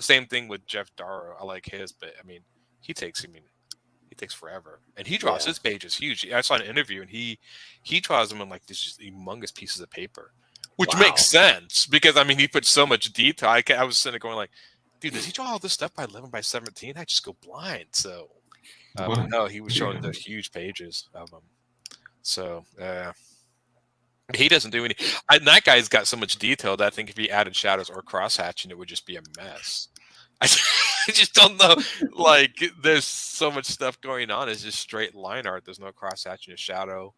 same thing with Jeff Darrow. I like his, but I mean, he takes forever, and he draws his pages huge. I saw an interview, and he draws them in like these just humongous pieces of paper, which makes sense because I mean he puts so much detail. I was sitting there going like, dude, does he draw all this stuff by 11 by 17? I just go blind. So. But no, he was showing those huge pages of them. So he doesn't do any. And that guy's got so much detail that I think if he added shadows or cross hatching, it would just be a mess. I just don't know. Like, there's so much stuff going on. It's just straight line art. There's no cross hatching of shadow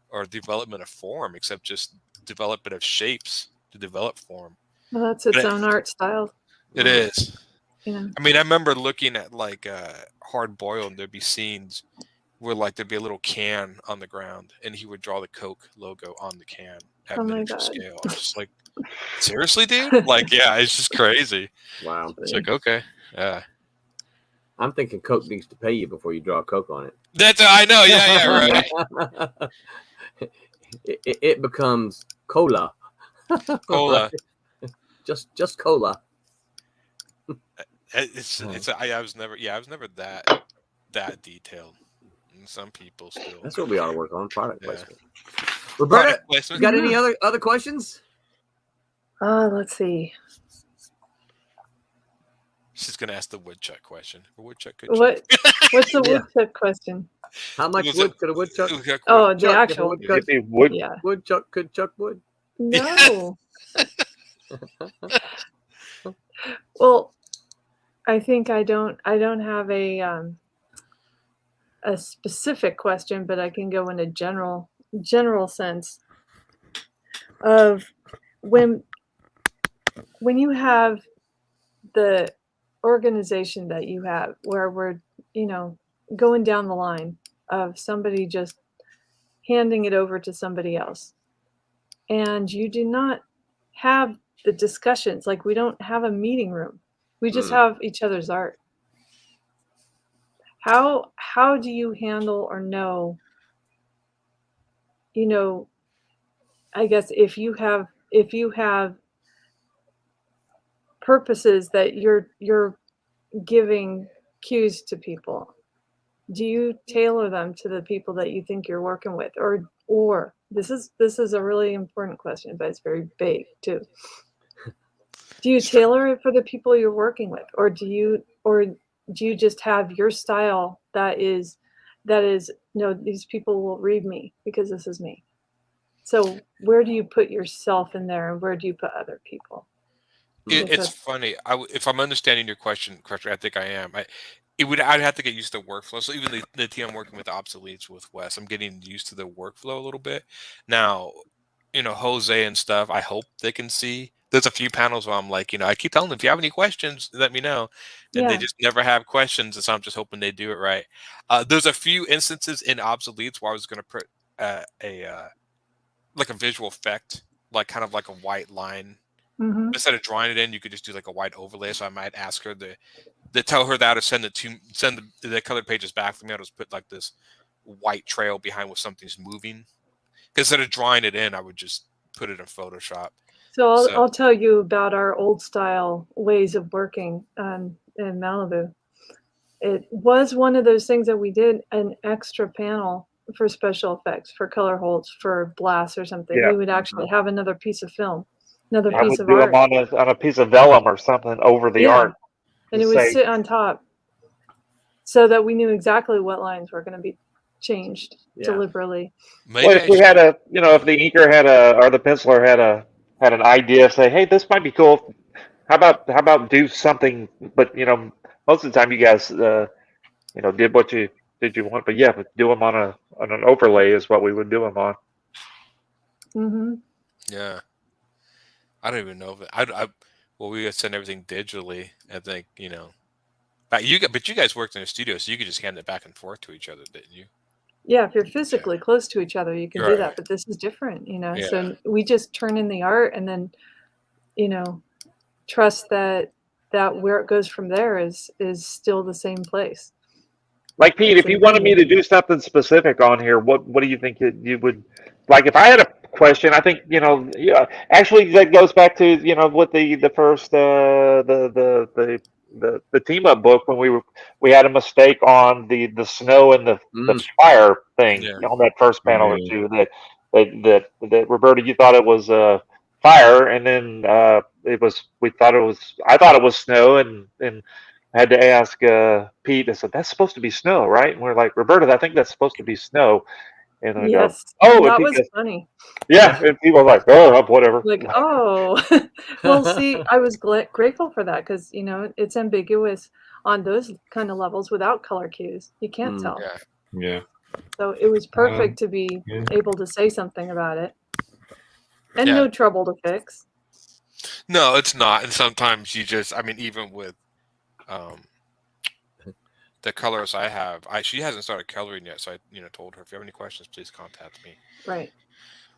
or development of form, except just development of shapes to develop form. Well, that's its own art style. It is. Yeah. I mean, I remember looking at like Hard Boiled, and there'd be scenes where like there'd be a little can on the ground, and he would draw the Coke logo on the can at miniature scale. I was just like, seriously, dude? Like, yeah, it's just crazy. Wow. It's like, okay, yeah. I'm thinking Coke needs to pay you before you draw Coke on it. I know, yeah, right. it becomes cola. Cola. Just cola. I was never that detailed. And some people still. That's what we ought to work on, product placement. Roberta, Product placement. you got any other questions? Let's see. She's gonna ask the woodchuck question. What's the woodchuck question? How much wood could a woodchuck? Oh, the actual woodchuck could chuck wood. No. Well, I think I don't have a specific question, but I can go in a general sense of when you have the organization that you have where we're going down the line of somebody just handing it over to somebody else, and you do not have the discussions, like we don't have a meeting room. We just have each other's art. How do you handle or know, I guess if you have purposes that you're giving cues to people, do you tailor them to the people that you think you're working with, or this is a really important question, but it's very vague too. Do you tailor it for the people you're working with, or do you just have your style that is these people will read me because this is me? So where do you put yourself in there, and where do you put other people? It's funny. If I'm understanding your question correctly, I think I am. I'd have to get used to workflow. So even the team I'm working with, Obsoletes with Wes, I'm getting used to the workflow a little bit now. Jose and stuff, I hope they can see there's a few panels where I'm like, I keep telling them, if you have any questions, let me know. And they Yeah. just never have questions. And so I'm just hoping they do it right. There's a few instances in Obsoletes where I was going to put like a visual effect, like kind of like a white line. Hmm. Instead of drawing it in, you could just do like a white overlay. So I might ask her to tell her that, or send the colored pages back for me. I'll just put like this white trail behind where something's moving. Because instead of drawing it in, I would just put it in Photoshop. So So- I'll tell you about our old style ways of working in Malibu. It was one of those things that we did an extra panel for special effects, for color holds, for blasts or something. Yeah. We would actually have another piece of film, another I piece would of do art. them on a piece of vellum or something over the art. And to it would say- sit on top so that we knew exactly what lines were going to be changed deliberately. Maybe Well, if we had if the inker or the penciler had an idea, say, hey, this might be cool. How about do something? But most of the time you guys did what you want. But but do them on an overlay is what we would do them on. Mm-hmm. Yeah. I don't even know if we would send everything digitally. I think, but you guys worked in a studio, so you could just hand it back and forth to each other, didn't you? Yeah, if you're physically close to each other, you can do Right. that. But this is different, Yeah. So we just turn in the art and then, trust that where it goes from there is still the same place. Like Pete, if you wanted me to do something specific on here, what do you think you would like? If I had a question, I think actually that goes back to with the first the team up book when we had a mistake on the snow and the fire thing on that first panel or two that Roberta, you thought it was fire, and then I thought it was snow, and I had to ask Pete. I said, "That's supposed to be snow, right?" And we're like, "Roberta, I think that's supposed to be snow." And I Yes. go, "Oh," That and was Pete goes, funny. yeah, and people were like, "Oh, whatever." Like, oh, well, see, I was grateful for that because, it's ambiguous on those kind of levels without color cues. You can't tell. Yeah. So it was perfect to be able to say something about it and no trouble to fix. No, it's not. And sometimes you just, even with the colors I have, she hasn't started coloring yet. So I, told her, if you have any questions, please contact me. Right.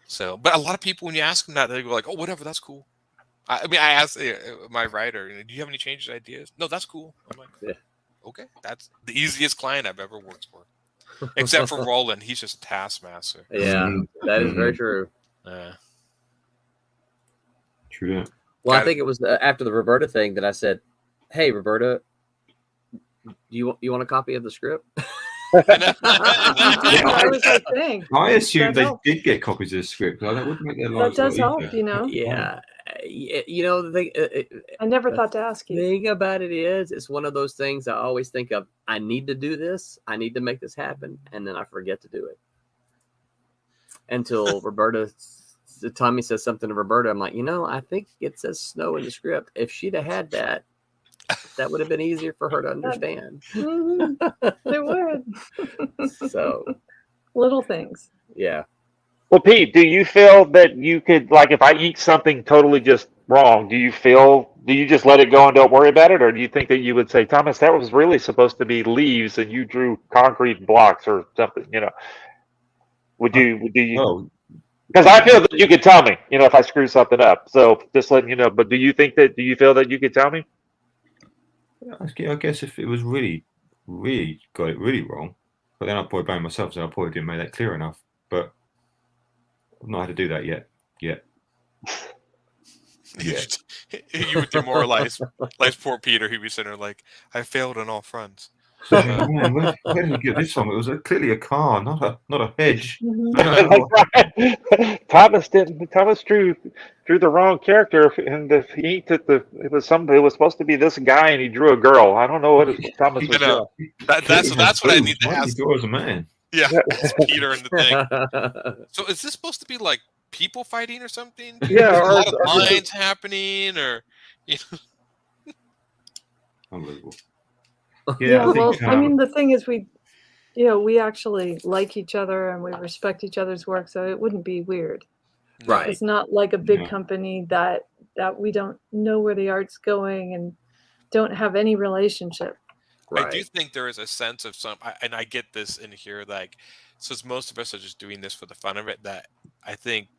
So, but a lot of people, when you ask them that, they go like, "Oh, whatever, that's cool." I asked my writer, "Do you have any changes, ideas?" "No, that's cool." I'm like, "Okay, that's the easiest client I've ever worked for, except for Roland. He's just a taskmaster." Yeah, that is very true. True. Well, I think it was after the Roberta thing that I said, "Hey, Roberta, do you want a copy of the script?" That was the thing. I assumed That they helps. did get copies of the script. That would make their That lives does a help, lot easier. Yeah. The thing, I never thought to ask you. The thing about it is, it's one of those things I always think of. I need to do this. I need to make this happen, and then I forget to do it until Tommy says something to Roberta. I'm like, I think it says snow in the script. If she'd have had that would have been easier for her to understand. It would. So little things. Yeah. Well, Pete, do you feel that you could, like, if I eat something totally just wrong, do you just let it go and don't worry about it? Or do you think that you would say, Thomas, that was really supposed to be leaves and you drew concrete blocks or something, Would you, because I feel that you could tell me, if I screw something up. So just letting you know, but do you feel that you could tell me? I guess if it was really, really got it really wrong, but then I'd probably blame myself, so I probably didn't make that clear enough. But I've not had to do that yet. You would demoralize poor Peter. He'd be sitting there like, "I failed on all fronts." Man, where did we get this from? It was clearly a car, not a hedge. Thomas drew the wrong character, and it was supposed to be this guy, and he drew a girl. I don't know what Thomas was doing. That's what I need to ask. He draws a man. Yeah, it's Peter in the thing. So is this supposed to be like people fighting or something? Yeah, a lot of lines happening, or Unbelievable. Yeah, well, the thing is, we actually like each other and we respect each other's work, so it wouldn't be weird. Right. It's not like a big company that that we don't know where the art's going and don't have any relationship. I do think there is a sense of and I get this in here, like, since most of us are just doing this for the fun of it, that I think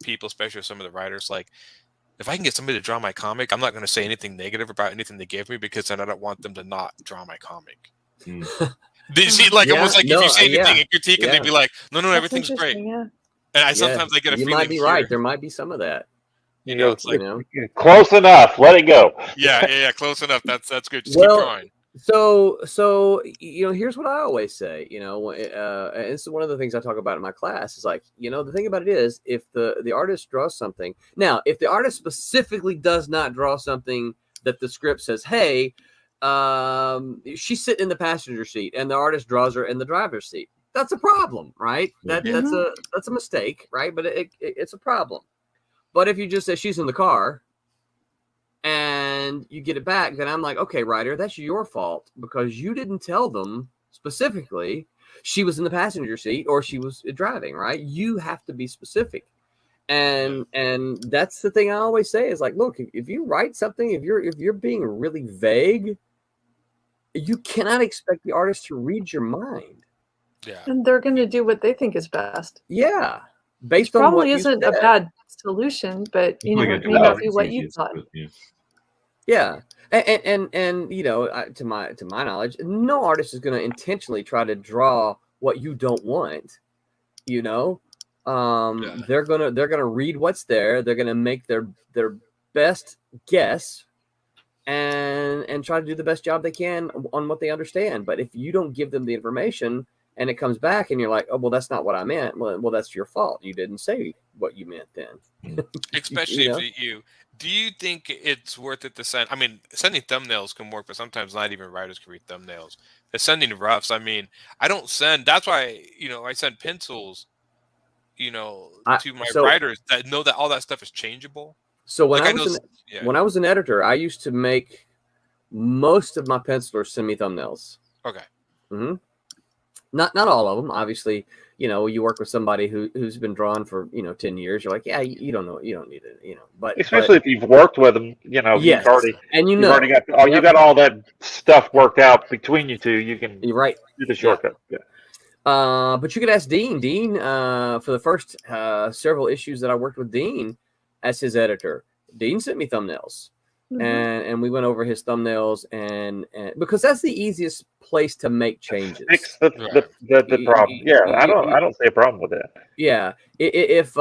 people, especially some of the writers, like, if I can get somebody to draw my comic, I'm not going to say anything negative about anything they give me, because then I don't want them to not draw my comic. Did you see, like, almost like if you say anything in critique, and they'd be like, no, That's everything's great. interesting, And sometimes I get a you feeling might be right. There might be some of that. You know, it's like, close enough. Let it go. Yeah, close enough. That's good. Just Well, keep drawing. So here's what I always say. And it's one of the things I talk about in my class is like, the thing about it is, if the artist draws something, now if the artist specifically does not draw something that the script says, hey, she's sitting in the passenger seat, and the artist draws her in the driver's seat, that's a problem, right? That's a mistake, right? But it's a problem. But if you just say she's in the car and you get it back, then I'm like, okay, writer, that's your fault, because you didn't tell them specifically she was in the passenger seat or she was driving, right? You have to be specific. And that's the thing I always say is like, look, if you write something, if you're being really vague, you cannot expect the artist to read your mind. Yeah. And they're going to do what they think is best. Yeah. Based Which on what probably you isn't said. a bad solution, but it may not be what you thought. Yeah. And to my knowledge, no artist is going to intentionally try to draw what you don't want. They're gonna read what's there. They're gonna make their best guess and try to do the best job they can on what they understand. But if you don't give them the information and it comes back and you're like, oh, well, that's not what I meant. Well, that's your fault. You didn't say what you meant then. Especially if do you think it's worth it to send? I mean, sending thumbnails can work, but sometimes not even writers can read thumbnails. But sending roughs, I mean, I don't send. That's why I send pencils. To my writers that know that all that stuff is changeable. So when I was an editor, I used to make most of my pencilers send me thumbnails. Okay. Mm-hmm. Not all of them, obviously. You work with somebody who's been drawn for 10 years. You're like, yeah, you don't know, you don't need it, But especially if you've worked with them, yes. you've already you got all that stuff worked out between you two. You can You're right. do the shortcut. Yeah. But you could ask Dean. Dean, for the first several issues that I worked with Dean as his editor, Dean sent me thumbnails. And we went over his thumbnails and because that's the easiest place to make changes. Fix the problem. Yeah, I don't see a problem with that. Yeah, if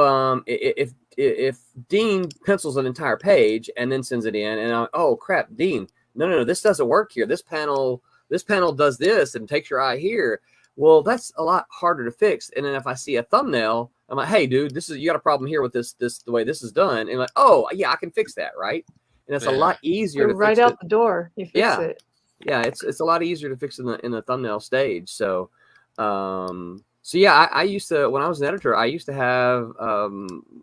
Dean pencils an entire page and then sends it in, and oh crap, Dean, no, this doesn't work here. This panel does this and takes your eye here. Well, that's a lot harder to fix. And then if I see a thumbnail, I'm like, hey, dude, you got a problem here with this the way this is done. And like, oh yeah, I can fix that, right? And it's a lot easier to right fix out the door. You fix it. Yeah, it's a lot easier to fix in the thumbnail stage. So yeah, I used to, when I was an editor, I used to have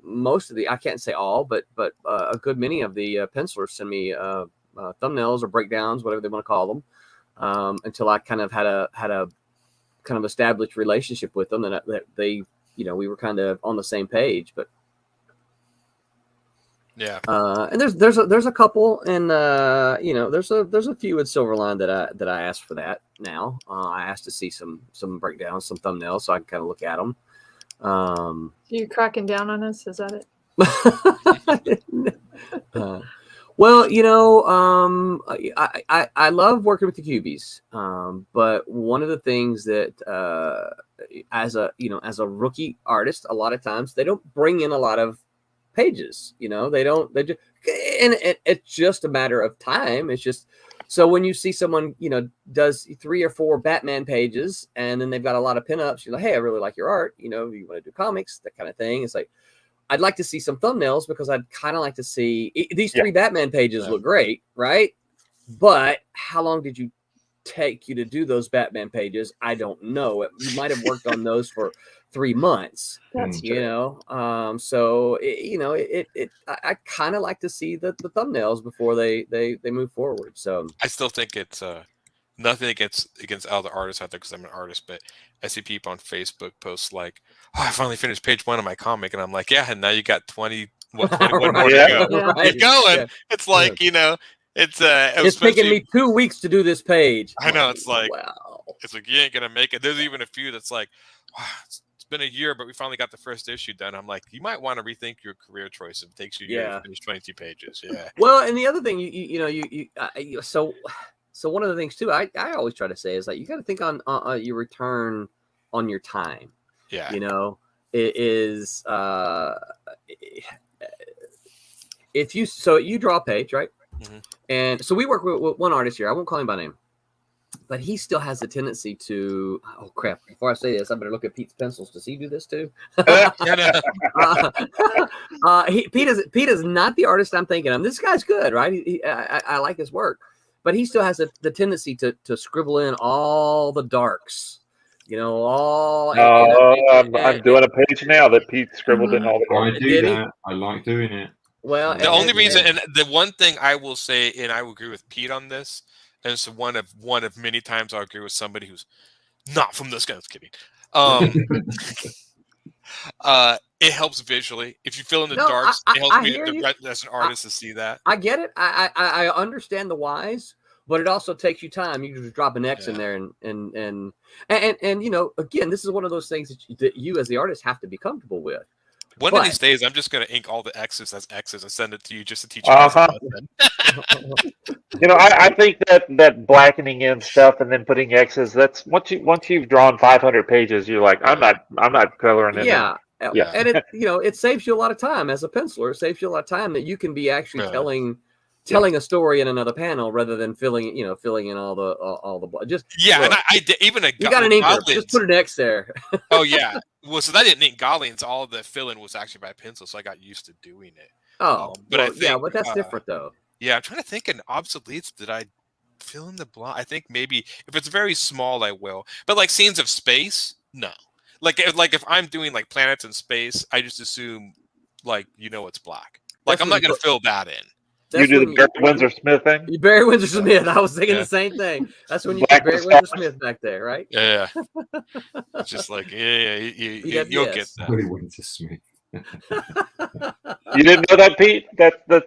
most of the, I can't say all, but a good many of the pencilers send me thumbnails or breakdowns, whatever they want to call them, until I kind of had a kind of established relationship with them, and that they, we were kind of on the same page. But yeah, and there's a couple, and there's a few in Silverline that I asked for that now. I asked to see some breakdowns, some thumbnails, so I can kind of look at them. You cracking down on us? Is that it? Well, I love working with the cubies, but one of the things that as a rookie artist, a lot of times they don't bring in a lot of pages. They just, and it's just a matter of time. It's just, so when you see someone does 3 or 4 Batman pages and then they've got a lot of pinups, you're like, hey, I really like your art. You want to do comics, that kind of thing. It's like, I'd like to see some thumbnails because I'd kind of like to see these 3 Batman pages look great, right? But how long did you take you to do those Batman pages? I don't know. You might have worked on those for 3 months. That's true. So I kind of like to see the thumbnails before they move forward. So I still think it's nothing against all the artists out there, because I'm an artist, but I see people on Facebook post like, oh, I finally finished page 1 of my comic, and I'm like, yeah, and now you got 20 What 21 more Yeah. to go? Yeah. Right. Keep going. Yeah. It's like it's it was It's taken supposed me 2 weeks to do this page. I know, it's like- wow. It's like you ain't gonna make it. There's even a few that's like, wow, it's been a year, but we finally got the first issue done. I'm like, you might want to rethink your career choice if it takes you a year to finish 22 pages. Yeah. Well, and the other thing, so one of the things too, I always try to say is like you got to think on your return on your time. Yeah. You know, it is if you draw a page, right? Mm-hmm. And so we work with one artist here. I won't call him by name, but he still has the tendency to. Oh crap! Before I say this, I better look at Pete's pencils. Does he do this too? Pete is not the artist I'm thinking of. This guy's good, right? I like his work, but he still has the tendency to scribble in all the darks. You know, I'm doing a page now that Pete scribbled in all the. I do that. I like doing it. Well, The only reason, and the one thing I will say, and I will agree with Pete on this, and it's one of many times I'll agree with somebody who's not from this guy. I was kidding. It helps visually. If you fill in the darks, it helps me as an artist to see that. I get it. I understand the whys, but it also takes you time. You just drop an X in there, and you know, again, this is one of those things that you as the artist have to be comfortable with. One of these days, I'm just going to ink all the X's as X's and send it to you just to teach you. You know, I think that blackening in stuff and then putting X's. That's once you've drawn 500 pages, you're like, I'm not coloring it. Yeah. And it it saves you a lot of time as a penciler. It saves you a lot of time that you can be actually telling a story in another panel rather than filling in all the just and even you got an inker, just put an X there. Oh yeah, well, so that didn't ink Goblins. All the fill-in was actually by pencil, so I got used to doing it. Oh, but but that's different though. Yeah, I'm trying to think in obsoletes. Did I fill in the block? I think maybe if it's very small, I will. But like scenes of space, no. Like if I'm doing like planets in space, I just assume it's black. Like I'm not going to fill that in. You do the Barry Windsor Smith thing? Barry Windsor Smith. I was thinking the same thing. That's when you put Barry Windsor Smith back there, right? Yeah. It's just like, you'll get that. Barry Windsor Smith. You didn't know that, Pete? That's the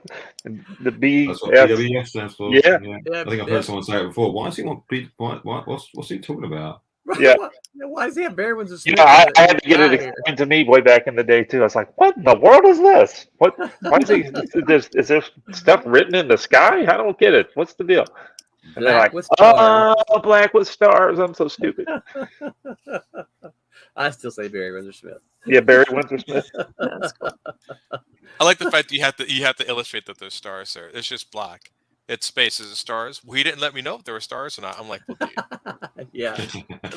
B. That's what BWS stands for. Yeah. I think I've heard someone say it before. Why does he want Pete? What's he talking about? Yeah. Why does he have Barry Windsor Smith? You know, I had to get it explained to me way back in the day too. I was like, "What in the world is this? What? Why is he? Is there stuff written in the sky? I don't get it. What's the deal?" And they're like, "Oh, black with stars." I'm so stupid. I still say Barry Windsor Smith. Yeah, Barry Windsor Smith. That's cool. I like the fact that you have to illustrate that there's stars there. It's just black. It's space. Is it stars? Well, he didn't let me know if there were stars or not. I'm like, well, dude. Yeah.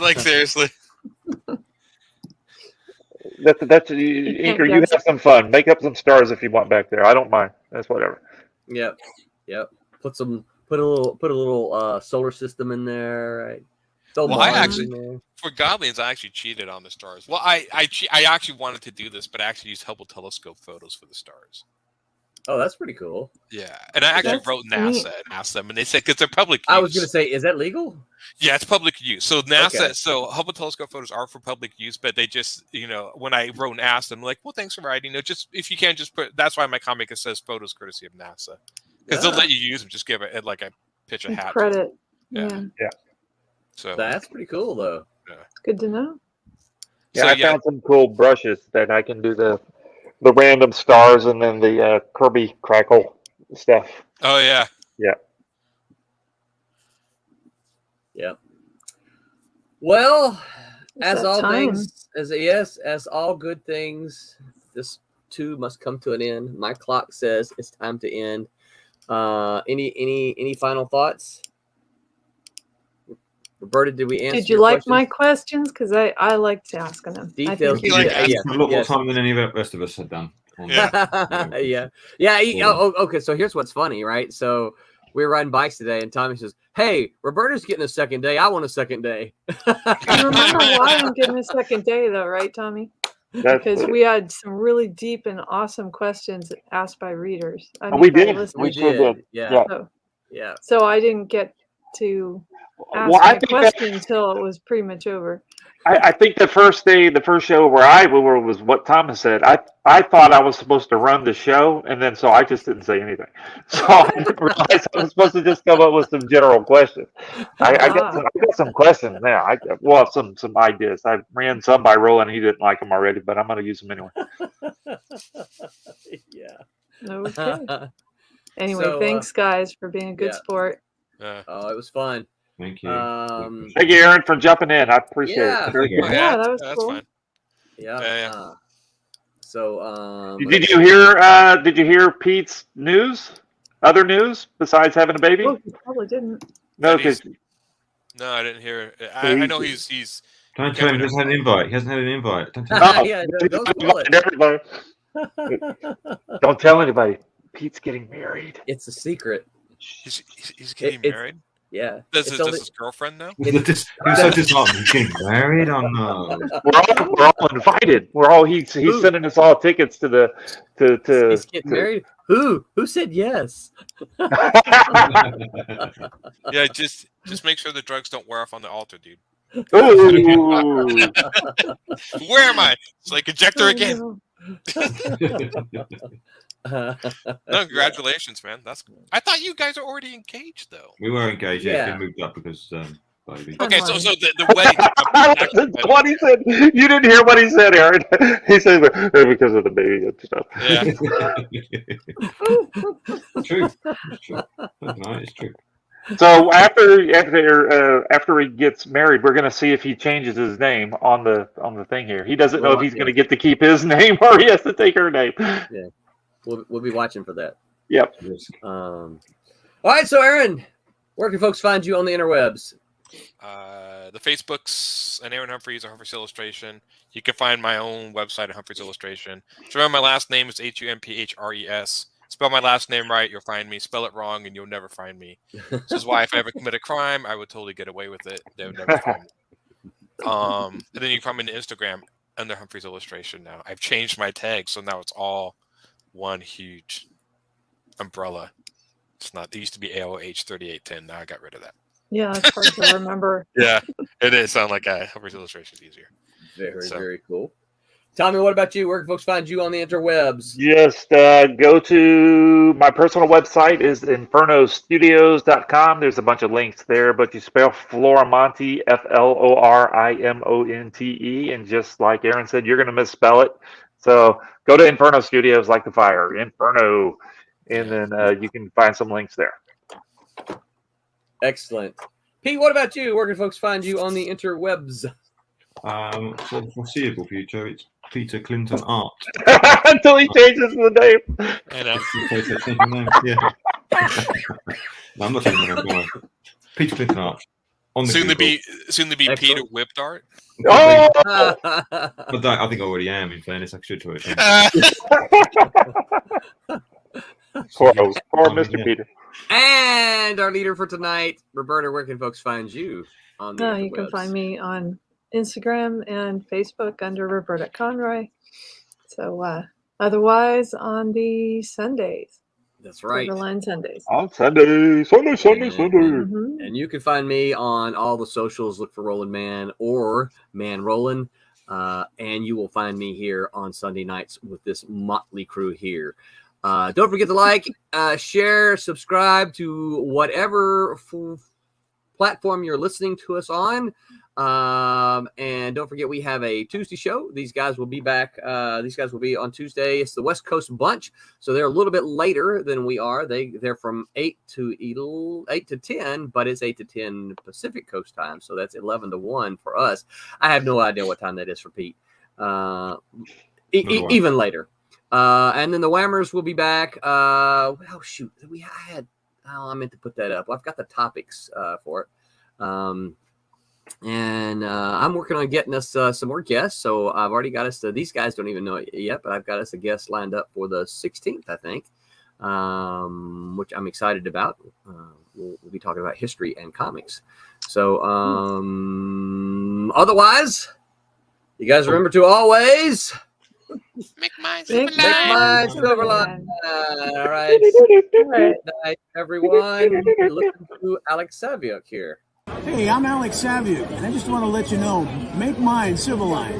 Like seriously. That's Inker. You have some fun. Make up some stars if you want back there. I don't mind. That's whatever. Yep. Put a little solar system in there. Right. Well, I actually for Goblins, I actually cheated on the stars. Well, I actually wanted to do this, but I actually used Hubble telescope photos for the stars. Oh, that's pretty cool. Yeah, and I actually wrote NASA and asked them, and they said because they're public use. I was going to say, is that legal? Yeah, it's public use. So NASA, so Hubble telescope photos are for public use, but they just, when I wrote and asked them, like, well, thanks for writing. Just if you can, just put. That's why my comic says photos courtesy of NASA, because they'll let you use them. Just give it like a pitch a hat credit. Yeah. So that's pretty cool, though. Yeah. Good to know. Yeah, I found some cool brushes that I can do the random stars and then the Kirby crackle stuff. Oh yeah. Yeah. Well, It's as that all time. things, as all good things, this too must come to an end. My clock says it's time to end. Any final thoughts? Roberta, did we answer? Did you like my questions? Because I liked asking them. Details. A lot more time than any of the rest of us had done. Yeah. Okay. So here's what's funny, right? So we were riding bikes today, and Tommy says, "Hey, Roberta's getting a second day. I want a second day." You remember why I'm getting a second day, though, right, Tommy? Because we had some really deep and awesome questions asked by readers. We did. We did. Yeah. So I didn't get to Well, ask I me a think question until it was pretty much over. I think the first show where I was what Thomas said. I thought I was supposed to run the show, and then so I just didn't say anything. So I didn't realize I was supposed to just come up with some general questions. I got some questions now. Some ideas. I ran some by Roland. He didn't like them already, but I'm going to use them anyway. Yeah. Okay. Anyway, So, thanks guys for being a good sport. Oh, it was fun. Thank you. Thank you, Aaron, for jumping in. I appreciate Yeah. it. Very good. Yeah, that was that's cool. fine. Yeah. So, Did you hear? Did you hear Pete's news? Other news besides having a baby? Oh, you probably didn't. No, That because No, I didn't hear it. I know he's Don't tell him he hasn't had an invite. He hasn't had an invite. Don't tell him. yeah, don't spoil it. everybody. Don't tell anybody. Pete's getting married. It's a secret. He's getting it's- married. Yeah. Does It's his only- girlfriend know? He was so disheartened. He's getting married. Oh no. We're all invited. He's sending us all tickets to the He's getting married. Who said yes? Yeah, just make sure the drugs don't wear off on the altar, dude. Ooh. Where am I? It's like ejector again. Oh, No, congratulations, man. That's. I thought you guys are already engaged, though. We were engaged. Yeah, Yeah. we moved up because baby. Okay, so the wedding. That's what he said. You didn't hear what he said, Aaron. He said because of the baby and stuff. Yeah. True. It's true. No, it's true. So after he gets married, we're gonna see if he changes his name on the thing here. He doesn't know if he's gonna get to keep his name or he has to take her name. Yeah. We'll be watching for that. Yep. All right, so Aaron, where can folks find you on the interwebs? The Facebook's and Aaron Humphreys or Humphreys Illustration. You can find my own website at Humphreys Illustration. So remember, my last name is Humphres. Spell my last name right, you'll find me. Spell it wrong, and you'll never find me. This is why if I ever commit a crime, I would totally get away with it. They would never find me. And then you can find me on Instagram under Humphreys Illustration now. I've changed my tag, so now it's all one huge umbrella. It's not. It used to be AOH 3810. Now I got rid of that. yeah, it's hard to remember. Yeah, it is. Sound like Humphreys Illustration is easier. Very cool. Tommy, what about you? Where can folks find you on the interwebs? Yes, go to my personal website is infernostudios.com. There's a bunch of links there, but you spell Florimonte, FLORIMONTE, and just like Aaron said, you're going to misspell it. So go to Inferno Studios, like the fire, Inferno, and then you can find some links there. Excellent. Pete, what about you? Where can folks find you on the interwebs? For the foreseeable future, it's Peter Clinton Art. Until he changes the name. Yeah. No, I'm not changing the name. Peter Clinton Art. On the Soon to be Excellent. Peter Whipped Art. Oh! But that, I think I already am. In fairness, I should do it. Poor Mr. Peter. And our leader for tonight, Roberta, where can folks find you on the interwebs? You can find me on Instagram and Facebook under Roberta Conroy. So otherwise on the Sundays. That's right. Silverline Sundays. On Sunday. Mhm. And you can find me on all the socials. Look for Roland Man or Man Roland. And you will find me here on Sunday nights with this motley crew here. Don't forget to like, share, subscribe to whatever platform you're listening to us on. And don't forget, we have a Tuesday show. These guys will be back. These guys will be on Tuesday. It's the West Coast Bunch, so they're a little bit later than we are. They're from 8 to 10, but it's 8 to 10 Pacific Coast time, so that's 11 to 1 for us. I have no idea what time that is for Pete. Even later. And then the Whammers will be back. I meant to put that up. I've got the topics for it. And I'm working on getting us some more guests. So I've already got us these guys don't even know it yet, but I've got us a guest lined up for the 16th, I think, which I'm excited about. We'll be talking about history and comics. So otherwise, you guys remember to always Make mine Make Silverline. Make mine Silverline. Silverline. All right. All right. Good night, everyone. Looking to Alex Saviuk here. Hey, I'm Alex Saviuk, and I just want to let you know, make mine Silverline.